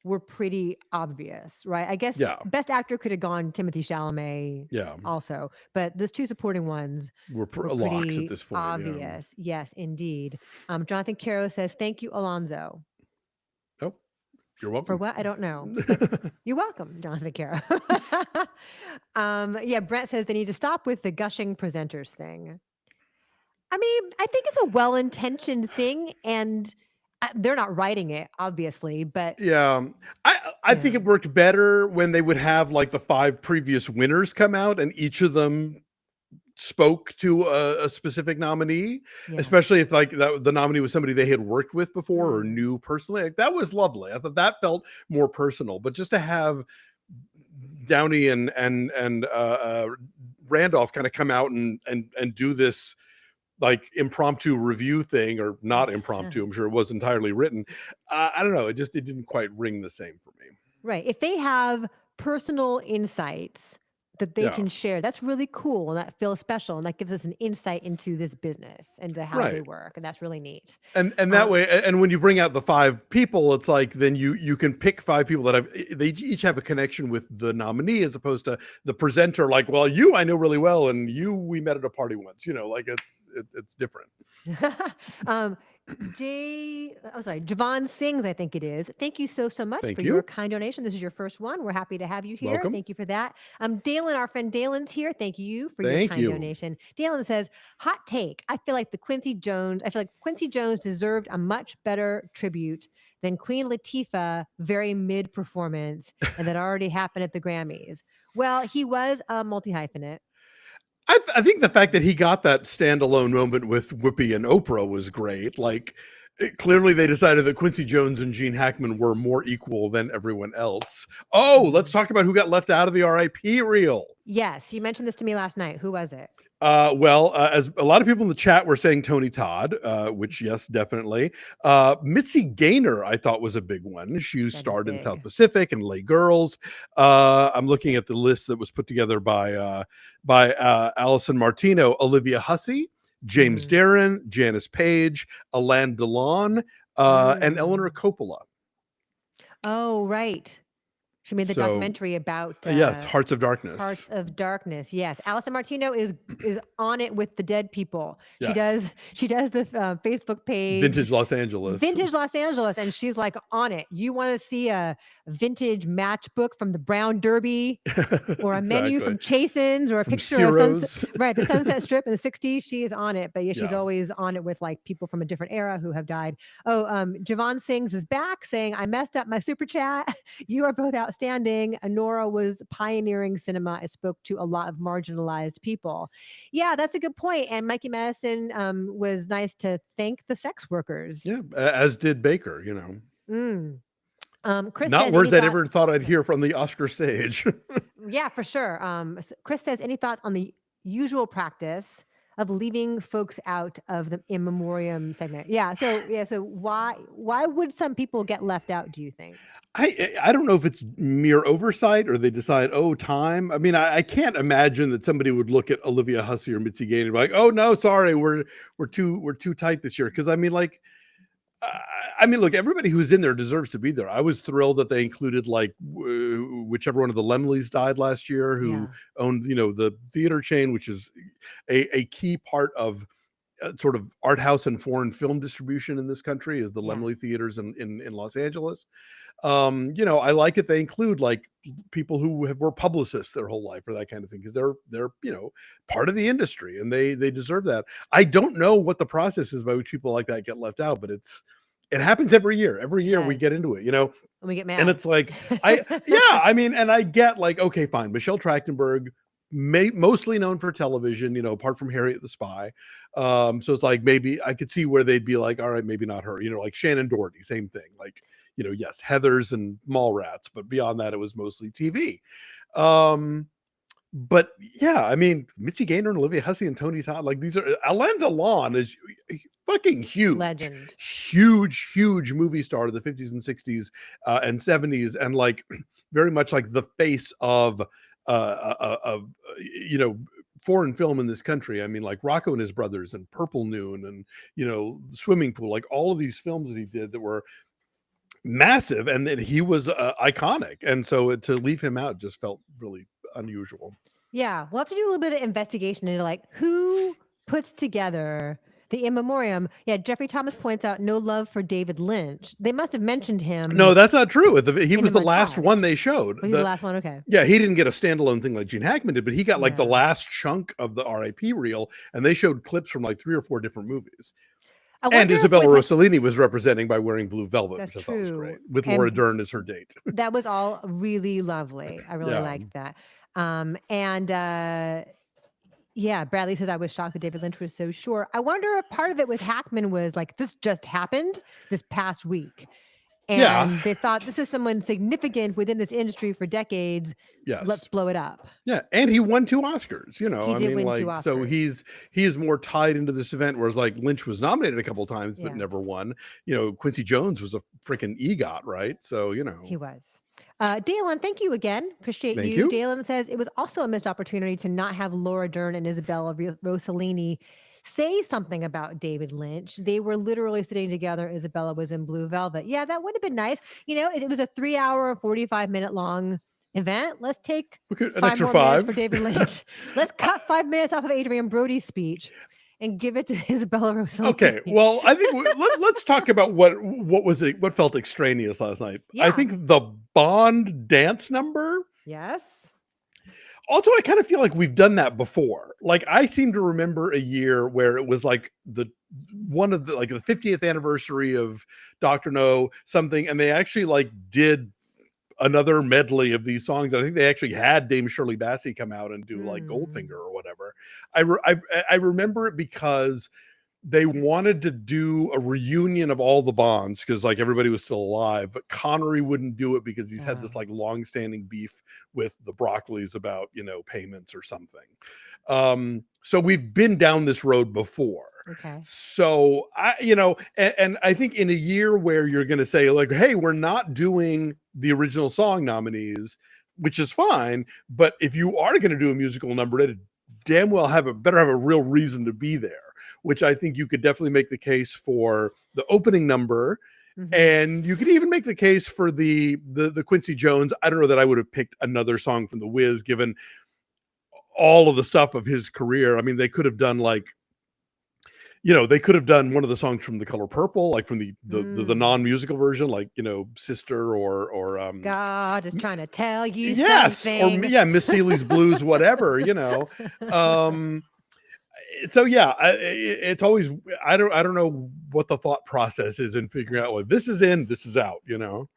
[SPEAKER 2] were pretty obvious, right? I guess
[SPEAKER 1] Yeah,
[SPEAKER 2] best actor could have gone Timothy Chalamet
[SPEAKER 1] yeah,
[SPEAKER 2] also, but those two supporting ones
[SPEAKER 1] we're
[SPEAKER 2] were
[SPEAKER 1] locks at
[SPEAKER 2] pretty
[SPEAKER 1] this point. Yeah.
[SPEAKER 2] obvious. Yes, indeed. Jonathan Caro says, "Thank you, Alonso."
[SPEAKER 1] Oh, you're
[SPEAKER 2] For
[SPEAKER 1] welcome.
[SPEAKER 2] what? I don't know, but you're welcome, Jonathan Caro. Yeah, Brent says they need to stop with the gushing presenters thing. I mean, I think it's a well-intentioned thing, and they're not writing it, obviously, but
[SPEAKER 1] Yeah, I think
[SPEAKER 2] yeah,
[SPEAKER 1] it worked better when they would have like the 5 previous winners come out, and each of them spoke to a specific nominee,
[SPEAKER 2] yeah.
[SPEAKER 1] especially if like the nominee was somebody they had worked with before or
[SPEAKER 2] Mm.
[SPEAKER 1] knew personally. Like, that was lovely. I thought that felt more personal. But just to have Downey and Randolph kind of come out and do this like impromptu review thing, or not impromptu. I'm sure it was entirely written. I don't know. It didn't quite ring the same for me.
[SPEAKER 2] Right. If they have personal insights that they
[SPEAKER 1] Yeah,
[SPEAKER 2] can share, that's really cool and that feels special. And that gives us an insight into this business and to how they
[SPEAKER 1] right.
[SPEAKER 2] work. And that's really neat.
[SPEAKER 1] And that
[SPEAKER 2] Um,
[SPEAKER 1] way, and when you bring out the 5 people, it's like then you can pick 5 people that have, they each have a connection with the nominee, as opposed to the presenter like, well, you I know really well, and you we met at a party once, like it's different.
[SPEAKER 2] um, Javon Sings, I think it is. Thank you so much for
[SPEAKER 1] Thank
[SPEAKER 2] your
[SPEAKER 1] you.
[SPEAKER 2] kind donation. This is your first one. We're happy to have you here.
[SPEAKER 1] Welcome.
[SPEAKER 2] Thank you for that. Dalen, our friend Dalen's here. Thank you for your
[SPEAKER 1] Thank
[SPEAKER 2] kind
[SPEAKER 1] you.
[SPEAKER 2] donation. Dalen says, hot take. I feel like Quincy Jones deserved a much better tribute than Queen Latifah very mid performance, and that already happened at the Grammys. Well, he was a multi-hyphenate.
[SPEAKER 1] I think the fact that he got that standalone moment with Whoopi and Oprah was great. Like, clearly they decided that Quincy Jones and Gene Hackman were more equal than everyone else. Oh, let's talk about who got left out of the RIP reel.
[SPEAKER 2] Yes, you mentioned this to me last night. Who was it?
[SPEAKER 1] As a lot of people in the chat were saying, Tony Todd, which yes, definitely. Mitzi Gaynor, I thought was a big one. She starred in South Pacific and Lay Girls. I'm looking at the list that was put together by Alison Martino, Olivia Hussey, James Darren, Janice Page, Alain Delon, and Eleanor Coppola.
[SPEAKER 2] Oh, right. She made the documentary about
[SPEAKER 1] yes, Hearts of Darkness.
[SPEAKER 2] Hearts of Darkness. Yes, Alison Martino is on it with the dead people.
[SPEAKER 1] Yes.
[SPEAKER 2] She does the Facebook page
[SPEAKER 1] Vintage Los Angeles,
[SPEAKER 2] and she's like on it. You want to see a vintage matchbook from the Brown Derby, or a menu from Chasen's, or a picture of the Sunset Strip in the '60s? She is on it, but yeah, she's always on it with like people from a different era who have died. Oh, Javon Sings is back saying, "I messed up my super chat. You are both outstanding. Anora was pioneering cinema. It spoke to a lot of marginalized people." Yeah, that's a good point. And Mikey Madison was nice to thank the sex workers.
[SPEAKER 1] Yeah, as did Baker.
[SPEAKER 2] Chris
[SPEAKER 1] Not
[SPEAKER 2] says,
[SPEAKER 1] words I ever thought I'd hear from the Oscar stage.
[SPEAKER 2] Yeah, for sure. Chris says, any thoughts on the usual practice of leaving folks out of the in memoriam segment? Yeah. So why would some people get left out, do you think?
[SPEAKER 1] I don't know if it's mere oversight or they decide, oh, time. I mean, I can't imagine that somebody would look at Olivia Hussey or Mitzi Gaynor and be like, oh no, sorry, we're too tight this year. Because I mean, like, look, everybody who's in there deserves to be there. I was thrilled that they included like whichever one of the Lemleys died last year, who owned, the theater chain, which is a key part of sort of art house and foreign film distribution in this country, is the Lemley theaters in Los Angeles. I like it. They include like people who were publicists their whole life or that kind of thing, because they're part of the industry, and they deserve that. I don't know what the process is by which people like that get left out, but it happens every year. Every year we get into it,
[SPEAKER 2] and we get mad.
[SPEAKER 1] And it's like, and I get like, okay, fine, Michelle Trachtenberg mostly known for television, you know, apart from Harriet the Spy. So it's like maybe I could see where they'd be like, all right, maybe not her, you know, like Shannon Doherty, same thing. Like, you know, yes, Heathers and Mallrats, but beyond that, it was mostly TV. But yeah, I mean, Mitzi Gaynor and Olivia Hussey and Tony Todd, like these are Alain Delon is fucking huge,
[SPEAKER 2] Legend.
[SPEAKER 1] huge movie star of the 50s and 60s and 70s, and like very much like the face of you know, foreign film in this country. I mean, like Rocco and His Brothers and Purple Noon and, you know, Swimming Pool, like all of these films that he did that were massive, and then he was iconic, and so to leave him out just felt really unusual.
[SPEAKER 2] Yeah, we'll have to do a little bit of investigation into like who puts together the in memoriam. Yeah, Jeffrey Thomas points out no love for David Lynch. They must have mentioned him.
[SPEAKER 1] No, that's not true. He was
[SPEAKER 2] the
[SPEAKER 1] the last
[SPEAKER 2] montage.
[SPEAKER 1] one they showed.
[SPEAKER 2] Was he the last one? Okay.
[SPEAKER 1] Yeah, he didn't get a standalone thing like Gene Hackman did, but he got like the
[SPEAKER 2] Yeah.
[SPEAKER 1] last chunk of the RIP reel, and they showed clips from like 3 or 4 different movies.
[SPEAKER 2] I
[SPEAKER 1] And
[SPEAKER 2] wonder if
[SPEAKER 1] Isabella
[SPEAKER 2] with,
[SPEAKER 1] Rossellini was representing by wearing blue velvet,
[SPEAKER 2] That's
[SPEAKER 1] which I thought was
[SPEAKER 2] true.
[SPEAKER 1] great, with
[SPEAKER 2] And
[SPEAKER 1] Laura Dern as her date.
[SPEAKER 2] that was all really lovely. I really
[SPEAKER 1] Yeah.
[SPEAKER 2] liked that. Yeah, Bradley says, I was shocked that David Lynch was so sure. I wonder if part of it with Hackman was like, this just happened this past week. And
[SPEAKER 1] Yeah.
[SPEAKER 2] they thought this is someone significant within this industry for decades.
[SPEAKER 1] Yes.
[SPEAKER 2] Let's blow it up.
[SPEAKER 1] Yeah, and he won 2 Oscars, you know.
[SPEAKER 2] He
[SPEAKER 1] I
[SPEAKER 2] did
[SPEAKER 1] mean,
[SPEAKER 2] win
[SPEAKER 1] like,
[SPEAKER 2] 2
[SPEAKER 1] so
[SPEAKER 2] Oscars.
[SPEAKER 1] he's more tied into this event, whereas like Lynch was nominated a couple of times but
[SPEAKER 2] Yeah.
[SPEAKER 1] never won. You know, Quincy Jones was a freaking EGOT, right? So, you know.
[SPEAKER 2] He was. Dalen, thank you again. Appreciate
[SPEAKER 1] Thank
[SPEAKER 2] you.
[SPEAKER 1] you.
[SPEAKER 2] Dalen says it was also a missed opportunity to not have Laura Dern and Isabella Rossellini say something about David Lynch. They were literally sitting together. Isabella was in blue velvet. Yeah, that would have been nice. You know, it was a 3-hour, 45-minute long event. Let's take
[SPEAKER 1] an
[SPEAKER 2] 5
[SPEAKER 1] extra
[SPEAKER 2] more
[SPEAKER 1] 5
[SPEAKER 2] minutes for David Lynch. Let's cut 5 minutes off of Adrian Brody's speech and give it to Isabella Rossellini.
[SPEAKER 1] Okay, well, I think let's talk about what felt extraneous last night.
[SPEAKER 2] Yeah.
[SPEAKER 1] I think the Bond dance number.
[SPEAKER 2] Yes.
[SPEAKER 1] Also, I kind of feel like we've done that before. Like, I seem to remember a year where it was like the 50th anniversary of Dr. No something, and they actually like did another medley of these songs. I think they actually had Dame Shirley Bassey come out and do like Goldfinger or whatever. I remember it because they wanted to do a reunion of all the Bonds because like everybody was still alive, but Connery wouldn't do it because he's had this like long-standing beef with the Broccoli's about, you know, payments or something. So we've been down this road before.
[SPEAKER 2] Okay.
[SPEAKER 1] So and I think in a year where you're going to say like, hey, we're not doing the original song nominees, which is fine, but if you are going to do a musical number, it damn well better have a real reason to be there, which I think you could definitely make the case for the opening number. And you could even make the case for the Quincy Jones. I don't know that I would have picked another song from The Wiz, given all of the stuff of his career. I mean, they could have done like, you know, they could have done one of the songs from The Color Purple, like from the non-musical version, like, you know, Sister or
[SPEAKER 2] God is trying to tell you
[SPEAKER 1] something. Or Miss Seeley's Blues, whatever, you know. So yeah, it's always I don't know what the thought process is in figuring out what this is in, this is out, you know.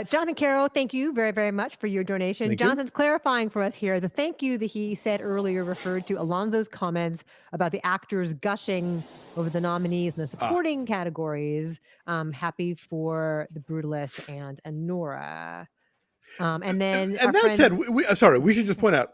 [SPEAKER 2] Jonathan Carroll, thank you very, very much for your donation.
[SPEAKER 1] Thank
[SPEAKER 2] Jonathan's clarifying for us here. The thank you that he said earlier referred to Alonso's comments about the actors gushing over the nominees in the supporting categories. Happy for The Brutalist and Anora. And that
[SPEAKER 1] said, we should just point out,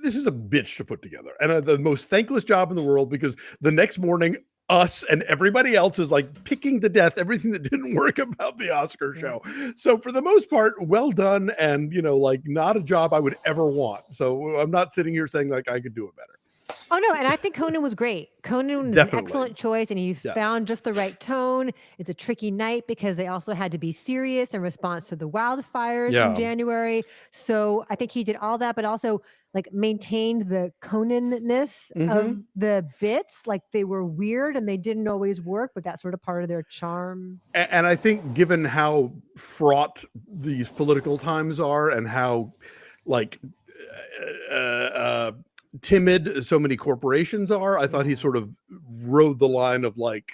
[SPEAKER 1] this is a bitch to put together and the most thankless job in the world, because the next morning us and everybody else is like picking to death everything that didn't work about the Oscar show. So for the most part, well done. And, you know, like not a job I would ever want. So I'm not sitting here saying like I could do it better.
[SPEAKER 2] Oh, no. And I think Conan was great. Conan was an excellent choice, and he found just the right tone. It's a tricky night because they also had to be serious in response to the wildfires in January. So I think he did all that, but also like maintained the Conan-ness of the bits. Like they were weird and they didn't always work, but that's sort of part of their charm.
[SPEAKER 1] And I think given how fraught these political times are and how like timid so many corporations are, I thought he sort of rode the line of like,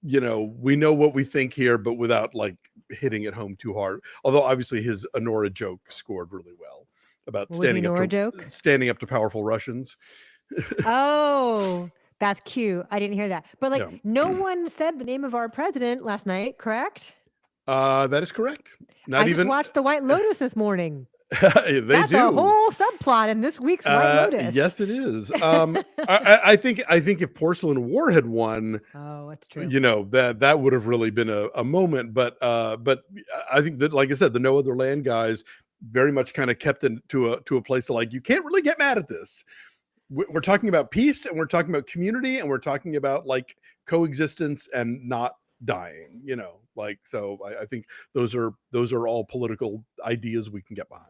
[SPEAKER 1] you know, we know what we think here, but without like hitting it home too hard. Although obviously his Anora joke scored really well. about
[SPEAKER 2] What was the Anora joke?
[SPEAKER 1] standing up to powerful Russians.
[SPEAKER 2] Oh, that's cute. I didn't hear that. But like,
[SPEAKER 1] Yeah.
[SPEAKER 2] no one said the name of our president last night, correct?
[SPEAKER 1] That is correct.
[SPEAKER 2] I
[SPEAKER 1] Not
[SPEAKER 2] just
[SPEAKER 1] even
[SPEAKER 2] watched The White Lotus this morning.
[SPEAKER 1] they
[SPEAKER 2] That's a
[SPEAKER 1] do.
[SPEAKER 2] whole subplot in this week's White Lotus.
[SPEAKER 1] Yes, it is. I think if Porcelain War had won,
[SPEAKER 2] Oh, that's true.
[SPEAKER 1] that would have really been a moment. But I think that, like I said, the No Other Land guys very much kind of kept it to a place of like, you can't really get mad at this. We're talking about peace, and we're talking about community, and we're talking about like coexistence and not dying. Like, so I think those are all political ideas we can get behind.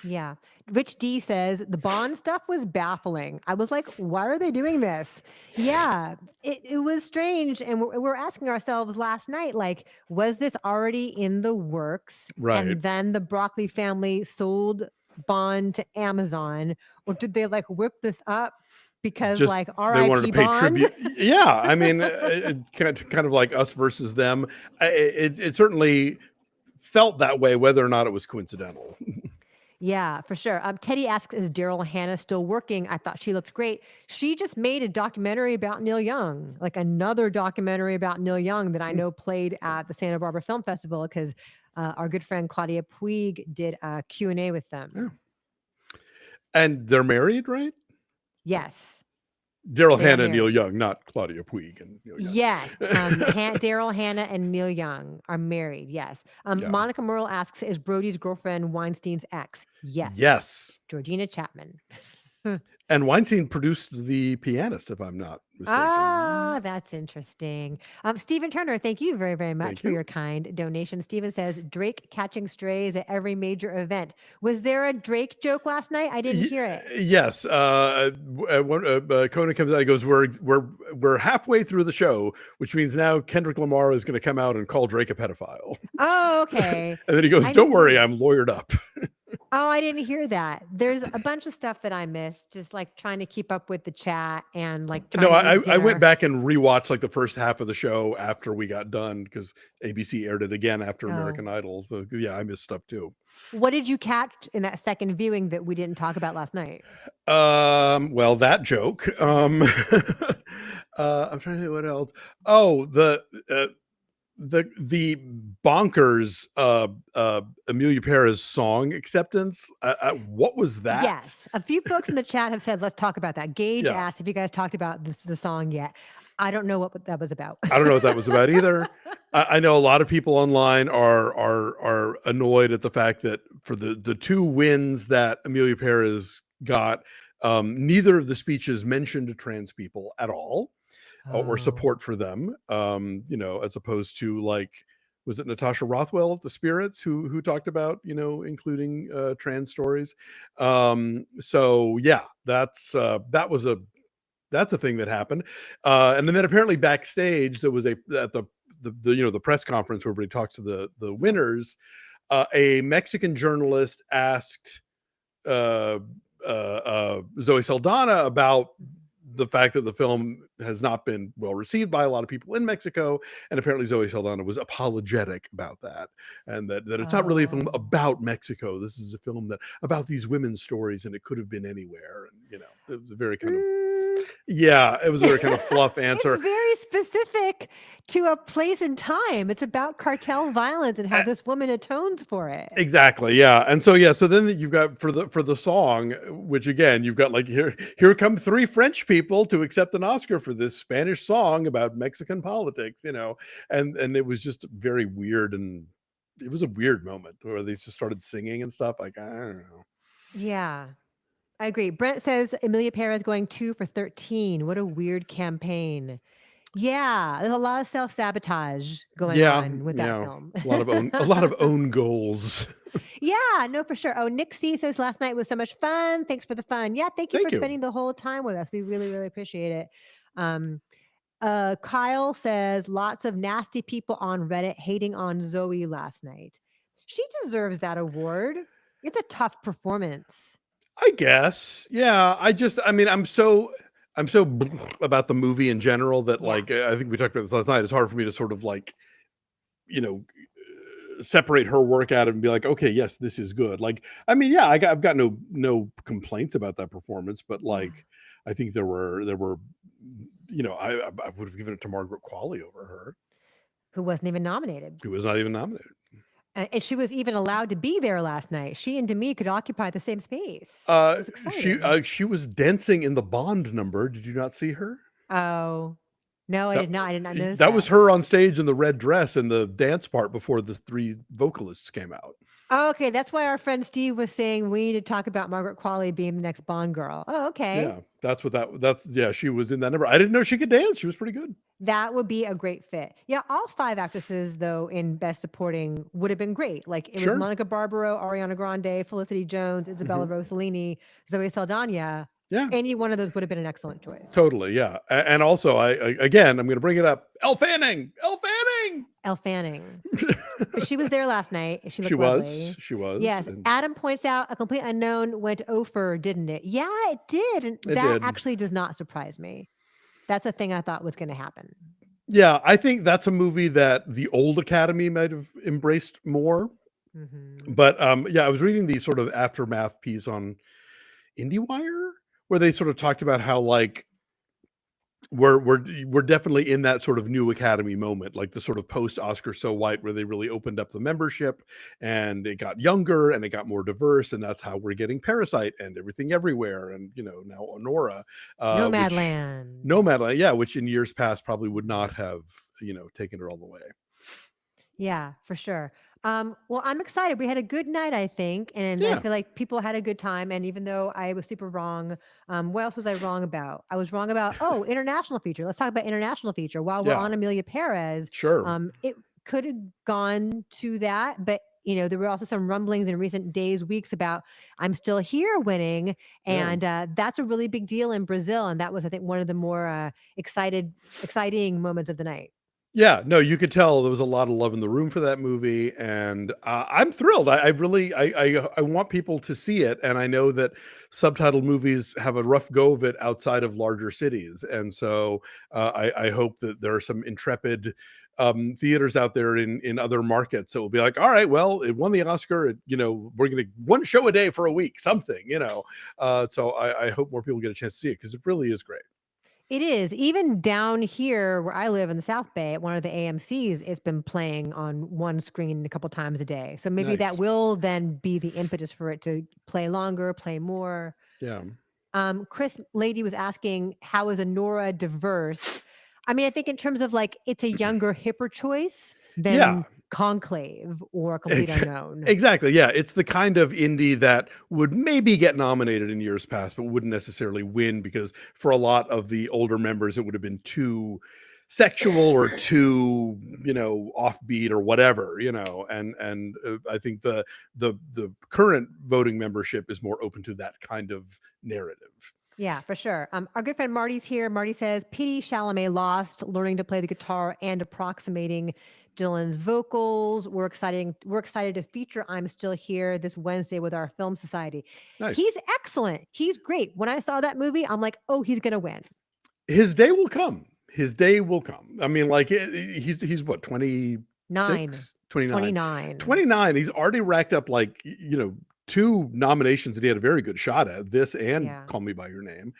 [SPEAKER 2] Yeah. Rich D says the Bond stuff was baffling. I was like, why are they doing this? Yeah, it was strange. And we're asking ourselves last night, like, was this already in the works?
[SPEAKER 1] Right.
[SPEAKER 2] And then the Broccoli family sold Bond to Amazon, or did they like whip this up because
[SPEAKER 1] Just
[SPEAKER 2] like
[SPEAKER 1] they
[SPEAKER 2] R.I.P.
[SPEAKER 1] wanted to pay
[SPEAKER 2] Bond?
[SPEAKER 1] tribute. Yeah, I mean, it kind of like us versus them. It certainly felt that way, whether or not it was coincidental.
[SPEAKER 2] Yeah, for sure. Teddy asks, is Daryl Hannah still working? I thought she looked great. She just made a documentary about Neil Young, like another documentary about Neil Young that I know played at the Santa Barbara Film Festival because our good friend Claudia Puig did a Q&A with them.
[SPEAKER 1] Yeah. And they're married, right?
[SPEAKER 2] Yes.
[SPEAKER 1] Daryl Hannah and Neil Young, not Claudia Puig and Neil Young.
[SPEAKER 2] Yes. Daryl Hannah and Neil Young are married. Yes. Yeah. Monica Merle asks, is Brody's girlfriend Weinstein's ex? Yes.
[SPEAKER 1] Yes.
[SPEAKER 2] Georgina Chapman.
[SPEAKER 1] And Weinstein produced The Pianist, if I'm not mistaken.
[SPEAKER 2] Ah, that's interesting. Stephen Turner, thank you very, very much for your kind donation. Stephen says, Drake catching strays at every major event. Was there a Drake joke last night? I didn't hear it.
[SPEAKER 1] Yes. Conan comes out and goes, we're halfway through the show, which means now Kendrick Lamar is going to come out and call Drake a pedophile.
[SPEAKER 2] Oh, okay.
[SPEAKER 1] And then he goes, don't worry, I'm lawyered up.
[SPEAKER 2] Oh, I didn't hear that. There's a bunch of stuff that I missed, just like trying to keep up with the chat and like.
[SPEAKER 1] No, I went back and rewatched like the first half of the show after we got done because ABC aired it again after American Idol. So yeah, I missed stuff too.
[SPEAKER 2] What did you catch in that second viewing that we didn't talk about last night?
[SPEAKER 1] Well, that joke. I'm trying to think what else. Oh, the bonkers Amelia Perez song acceptance. What was that?
[SPEAKER 2] Yes, a few folks in the chat have said let's talk about that. Gage asked if you guys talked about the song yet. I don't know what that was about.
[SPEAKER 1] I don't know what that was about either. I know a lot of people online are annoyed at the fact that for the two wins that Amelia Perez got, neither of the speeches mentioned trans people at all. Or support for them, as opposed to like, was it Natasha Rothwell at the Spirits who talked about, including trans stories. So yeah, that's a thing that happened. And then apparently backstage there was at the press conference where everybody talks to the winners. A Mexican journalist asked Zoe Saldana about the fact that the film has not been well received by a lot of people in Mexico, and apparently Zoe Saldana was apologetic about that, and that it's not really a film about Mexico. This is a film about these women's stories, and it could have been anywhere. And it was a very kind of it was a very kind of fluff answer.
[SPEAKER 2] It's very specific to a place and time. It's about cartel violence and how this woman atones for it.
[SPEAKER 1] Exactly. Yeah. And so then you've got for the song, which again, you've got like here come three French people to accept an Oscar for this Spanish song about Mexican politics, and it was just very weird, and it was a weird moment where they just started singing and stuff. Like, I don't know.
[SPEAKER 2] Yeah. I agree. Brent says Amelia Perez going 2 for 13. What a weird campaign. Yeah, there's a lot of self-sabotage going on with that film.
[SPEAKER 1] a lot of own goals.
[SPEAKER 2] Yeah, no, for sure. Oh, Nick C says last night was so much fun. Thanks for the fun. Yeah, thank you for spending the whole time with us. We really, really appreciate it. Kyle says lots of nasty people on Reddit hating on Zoe last night. She deserves that award. It's a tough performance.
[SPEAKER 1] I guess. Yeah. I'm so about the movie in general that like, I think we talked about this last night. It's hard for me to sort of like, separate her work out and be like, okay, yes, this is good. Like, I mean, yeah, I've got no complaints about that performance, but
[SPEAKER 2] Yeah.
[SPEAKER 1] like, I think there were, I would have given it to Margaret Qualley over her,
[SPEAKER 2] Who wasn't even nominated.
[SPEAKER 1] who was not even nominated.
[SPEAKER 2] And she was even allowed to be there last night. She and Demi could occupy the same space. It was exciting.
[SPEAKER 1] She was dancing in the Bond number. Did you not see her?
[SPEAKER 2] Oh, no, I
[SPEAKER 1] That
[SPEAKER 2] did not. I did not notice
[SPEAKER 1] that was
[SPEAKER 2] that.
[SPEAKER 1] her on stage in the red dress in the dance part before the three vocalists came out.
[SPEAKER 2] Oh, okay, that's why our friend Steve was saying we need to talk about Margaret Qualley being the next Bond girl. Oh, okay.
[SPEAKER 1] Yeah, that's yeah. She was in that number. I didn't know she could dance. She was pretty good.
[SPEAKER 2] That would be a great fit. Yeah, all 5 actresses, though, in Best Supporting would have been great. Like, it was
[SPEAKER 1] Sure.
[SPEAKER 2] Monica Barbaro, Ariana Grande, Felicity Jones, Isabella
[SPEAKER 1] Mhm.
[SPEAKER 2] Rossellini, Zoe Saldana.
[SPEAKER 1] Yeah,
[SPEAKER 2] Any one of those would have been an excellent choice.
[SPEAKER 1] totally. Yeah, and also again, I'm going to bring it up. Elle Fanning. Elle Fanning.
[SPEAKER 2] Elle Fanning. She was there last night. She
[SPEAKER 1] She
[SPEAKER 2] looked
[SPEAKER 1] was.
[SPEAKER 2] lovely.
[SPEAKER 1] She was.
[SPEAKER 2] Yes.
[SPEAKER 1] And
[SPEAKER 2] Adam points out A Complete Unknown went over, didn't it? Yeah, it did. And
[SPEAKER 1] it
[SPEAKER 2] that
[SPEAKER 1] did.
[SPEAKER 2] actually does not surprise me. That's a thing I thought was going to happen.
[SPEAKER 1] Yeah, I think that's a movie that the old Academy might have embraced more.
[SPEAKER 2] Mm-hmm.
[SPEAKER 1] But yeah, I was reading the sort of aftermath piece on IndieWire where they sort of talked about how like we're definitely in that sort of new Academy moment, like the sort of post Oscar So White, where they really opened up the membership and it got younger and it got more diverse, and that's how we're getting Parasite and Everything Everywhere, and now Anora, which
[SPEAKER 2] Nomadland.
[SPEAKER 1] Nomadland, yeah, which in years past probably would not have taken it all the way.
[SPEAKER 2] Yeah, for sure. Well, I'm excited. We had a good night, I think, and I
[SPEAKER 1] Yeah,
[SPEAKER 2] feel like people had a good time. And even though I was super wrong, what else was I wrong about? I was wrong about international feature. Let's talk about international feature. While we're
[SPEAKER 1] yeah,
[SPEAKER 2] on Amelia Perez,
[SPEAKER 1] sure,
[SPEAKER 2] it could have gone to that, but there were also some rumblings in recent days, weeks about I'm Still Here winning,
[SPEAKER 1] yeah.
[SPEAKER 2] and that's a really big deal in Brazil. And that was, I think, one of the more exciting moments of the night.
[SPEAKER 1] Yeah, no, you could tell there was a lot of love in the room for that movie, and I'm thrilled. I really, I want people to see it, and I know that subtitled movies have a rough go of it outside of larger cities, and so I hope that there are some intrepid theaters out there in other markets that will be like, all right, well, it won the Oscar. We're going to one show a day for a week, something. So I hope more people get a chance to see it because it really is great.
[SPEAKER 2] It is. Even down here where I live in the South Bay at one of the AMCs, it's been playing on one screen a couple times a day. So maybe that
[SPEAKER 1] Nice.
[SPEAKER 2] will then be the impetus for it to play longer, play more.
[SPEAKER 1] Yeah.
[SPEAKER 2] Chris Lady was asking, how is Anora diverse? I mean, I think in terms of like it's a younger, hipper choice
[SPEAKER 1] Yeah.
[SPEAKER 2] than Conclave or Complete Unknown.
[SPEAKER 1] Exactly. Yeah. It's the kind of indie that would maybe get nominated in years past, but wouldn't necessarily win because for a lot of the older members, it would have been too sexual or too, offbeat or whatever. And I think the current voting membership is more open to that kind of narrative.
[SPEAKER 2] Yeah, for sure. Our good friend Marty's here. Marty says, Pity Chalamet lost, learning to play the guitar and approximating Dylan's vocals. We're excited. We're excited to feature I'm Still Here this Wednesday with our Film Society.
[SPEAKER 1] Nice.
[SPEAKER 2] He's excellent. He's great. When I saw that movie, I'm like, oh, he's gonna win.
[SPEAKER 1] His day will come. His day will come. I mean, like he's what,
[SPEAKER 2] 9,
[SPEAKER 1] 26, 29,
[SPEAKER 2] 29.
[SPEAKER 1] 29. He's already racked up like, 2 nominations that he had a very good shot at, this and
[SPEAKER 2] Yeah.
[SPEAKER 1] Call Me by Your Name.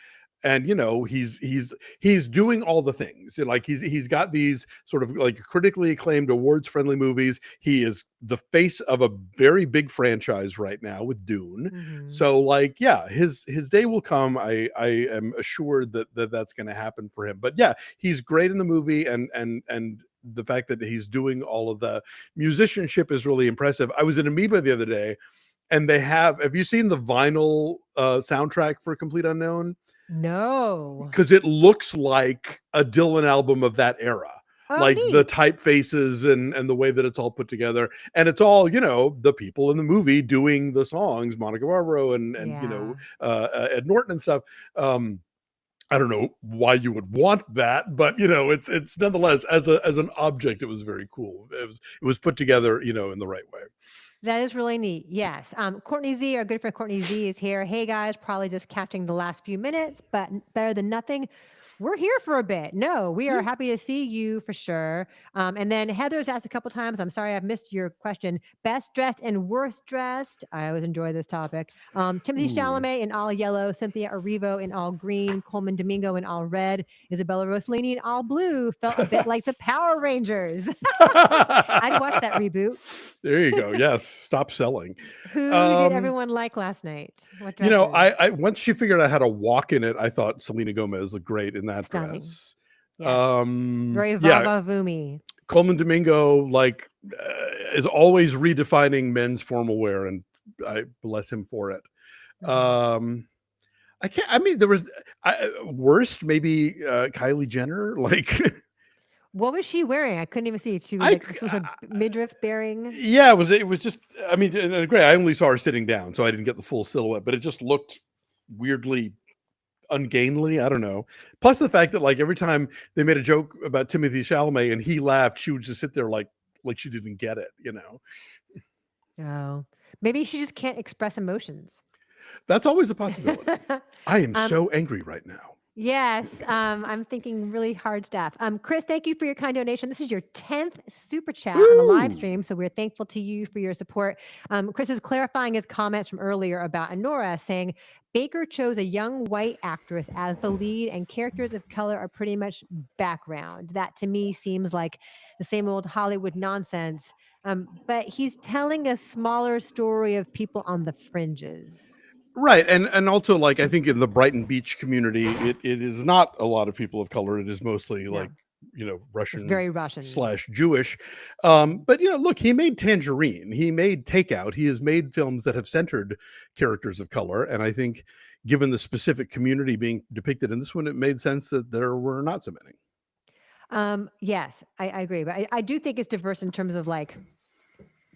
[SPEAKER 1] And he's doing all the things. Like he's got these sort of like critically acclaimed awards friendly movies. He is the face of a very big franchise right now with Dune.
[SPEAKER 2] Mhm.
[SPEAKER 1] So like, yeah, his day will come. I am assured that that's going to happen for him. But yeah, he's great in the movie, and the fact that he's doing all of the musicianship is really impressive. I was in Amoeba the other day, and have you seen the vinyl soundtrack for Complete Unknown?
[SPEAKER 2] No.
[SPEAKER 1] Because it looks like a Dylan album of that era.
[SPEAKER 2] Oh,
[SPEAKER 1] Like the
[SPEAKER 2] neat.
[SPEAKER 1] typefaces and the way that it's all put together. And it's all, the people in the movie doing the songs, Monica Barbaro and
[SPEAKER 2] Yeah.
[SPEAKER 1] Ed Norton and stuff. I don't know why you would want that, but it's nonetheless as an object, it was very cool. It was put together, in the right way.
[SPEAKER 2] That is really neat. Yes. Courtney Z, our good friend Courtney Z is here. Hey guys, probably just catching the last few minutes, but better than nothing. We're here for a bit. No, we are
[SPEAKER 1] Yeah.
[SPEAKER 2] happy to see you for sure. And then Heather's asked a couple times. I'm sorry I've missed your question. Best dressed and worst dressed. I always enjoy this topic. Timothy
[SPEAKER 1] Ooh.
[SPEAKER 2] Chalamet in all yellow, Cynthia Erivo in all green, Coleman Domingo in all red, Isabella Rossellini in all blue. Felt a bit like the Power Rangers. I'd watch that reboot.
[SPEAKER 1] There you go. Yes. Stop selling.
[SPEAKER 2] Who did everyone like last night? What
[SPEAKER 1] You know,
[SPEAKER 2] dresses?
[SPEAKER 1] I once she figured out how to walk in it, I thought Selena Gomez looked great in that
[SPEAKER 2] Stunning.
[SPEAKER 1] dress.
[SPEAKER 2] Yes. Very
[SPEAKER 1] Yeah,
[SPEAKER 2] Vava Vumi.
[SPEAKER 1] Coleman Domingo like is always redefining men's formal wear, and I bless him for it.
[SPEAKER 2] Mhm.
[SPEAKER 1] I can't. I mean, there was worst maybe Kylie Jenner. Like
[SPEAKER 2] What was she wearing? I couldn't even see it. She was
[SPEAKER 1] I,
[SPEAKER 2] like sort of midriff bearing.
[SPEAKER 1] yeah, it was just. I mean, and great. I only saw her sitting down, so I didn't get the full silhouette, but it just looked weirdly ungainly. I don't know. Plus the fact that like every time they made a joke about Timothy Chalamet and he laughed, she would just sit there like she didn't get it. You know,
[SPEAKER 2] Oh, maybe she just can't express emotions.
[SPEAKER 1] that's always a possibility. I am
[SPEAKER 2] um,
[SPEAKER 1] so angry right now.
[SPEAKER 2] Yes, I'm thinking really hard stuff. Chris, thank you for your kind donation. This is your 10th super chat on the live
[SPEAKER 1] Ooh.
[SPEAKER 2] stream, so we're thankful to you for your support. Chris is clarifying his comments from earlier about Anora, saying Baker chose a young white actress as the lead, and characters of color are pretty much background. That to me seems like the same old Hollywood nonsense. But he's telling a smaller story of people on the fringes.
[SPEAKER 1] Right, and also like I think in the Brighton Beach community, it is not a lot of people of color. It is mostly
[SPEAKER 2] No.
[SPEAKER 1] like
[SPEAKER 2] It's
[SPEAKER 1] Russian
[SPEAKER 2] very Russian.
[SPEAKER 1] / Jewish. But look, he made Tangerine, he made Takeout, he has made films that have centered characters of color, and I think given the specific community being depicted in this one, it made sense that there were not so many.
[SPEAKER 2] Yes, I agree, but I do think it's diverse in terms of like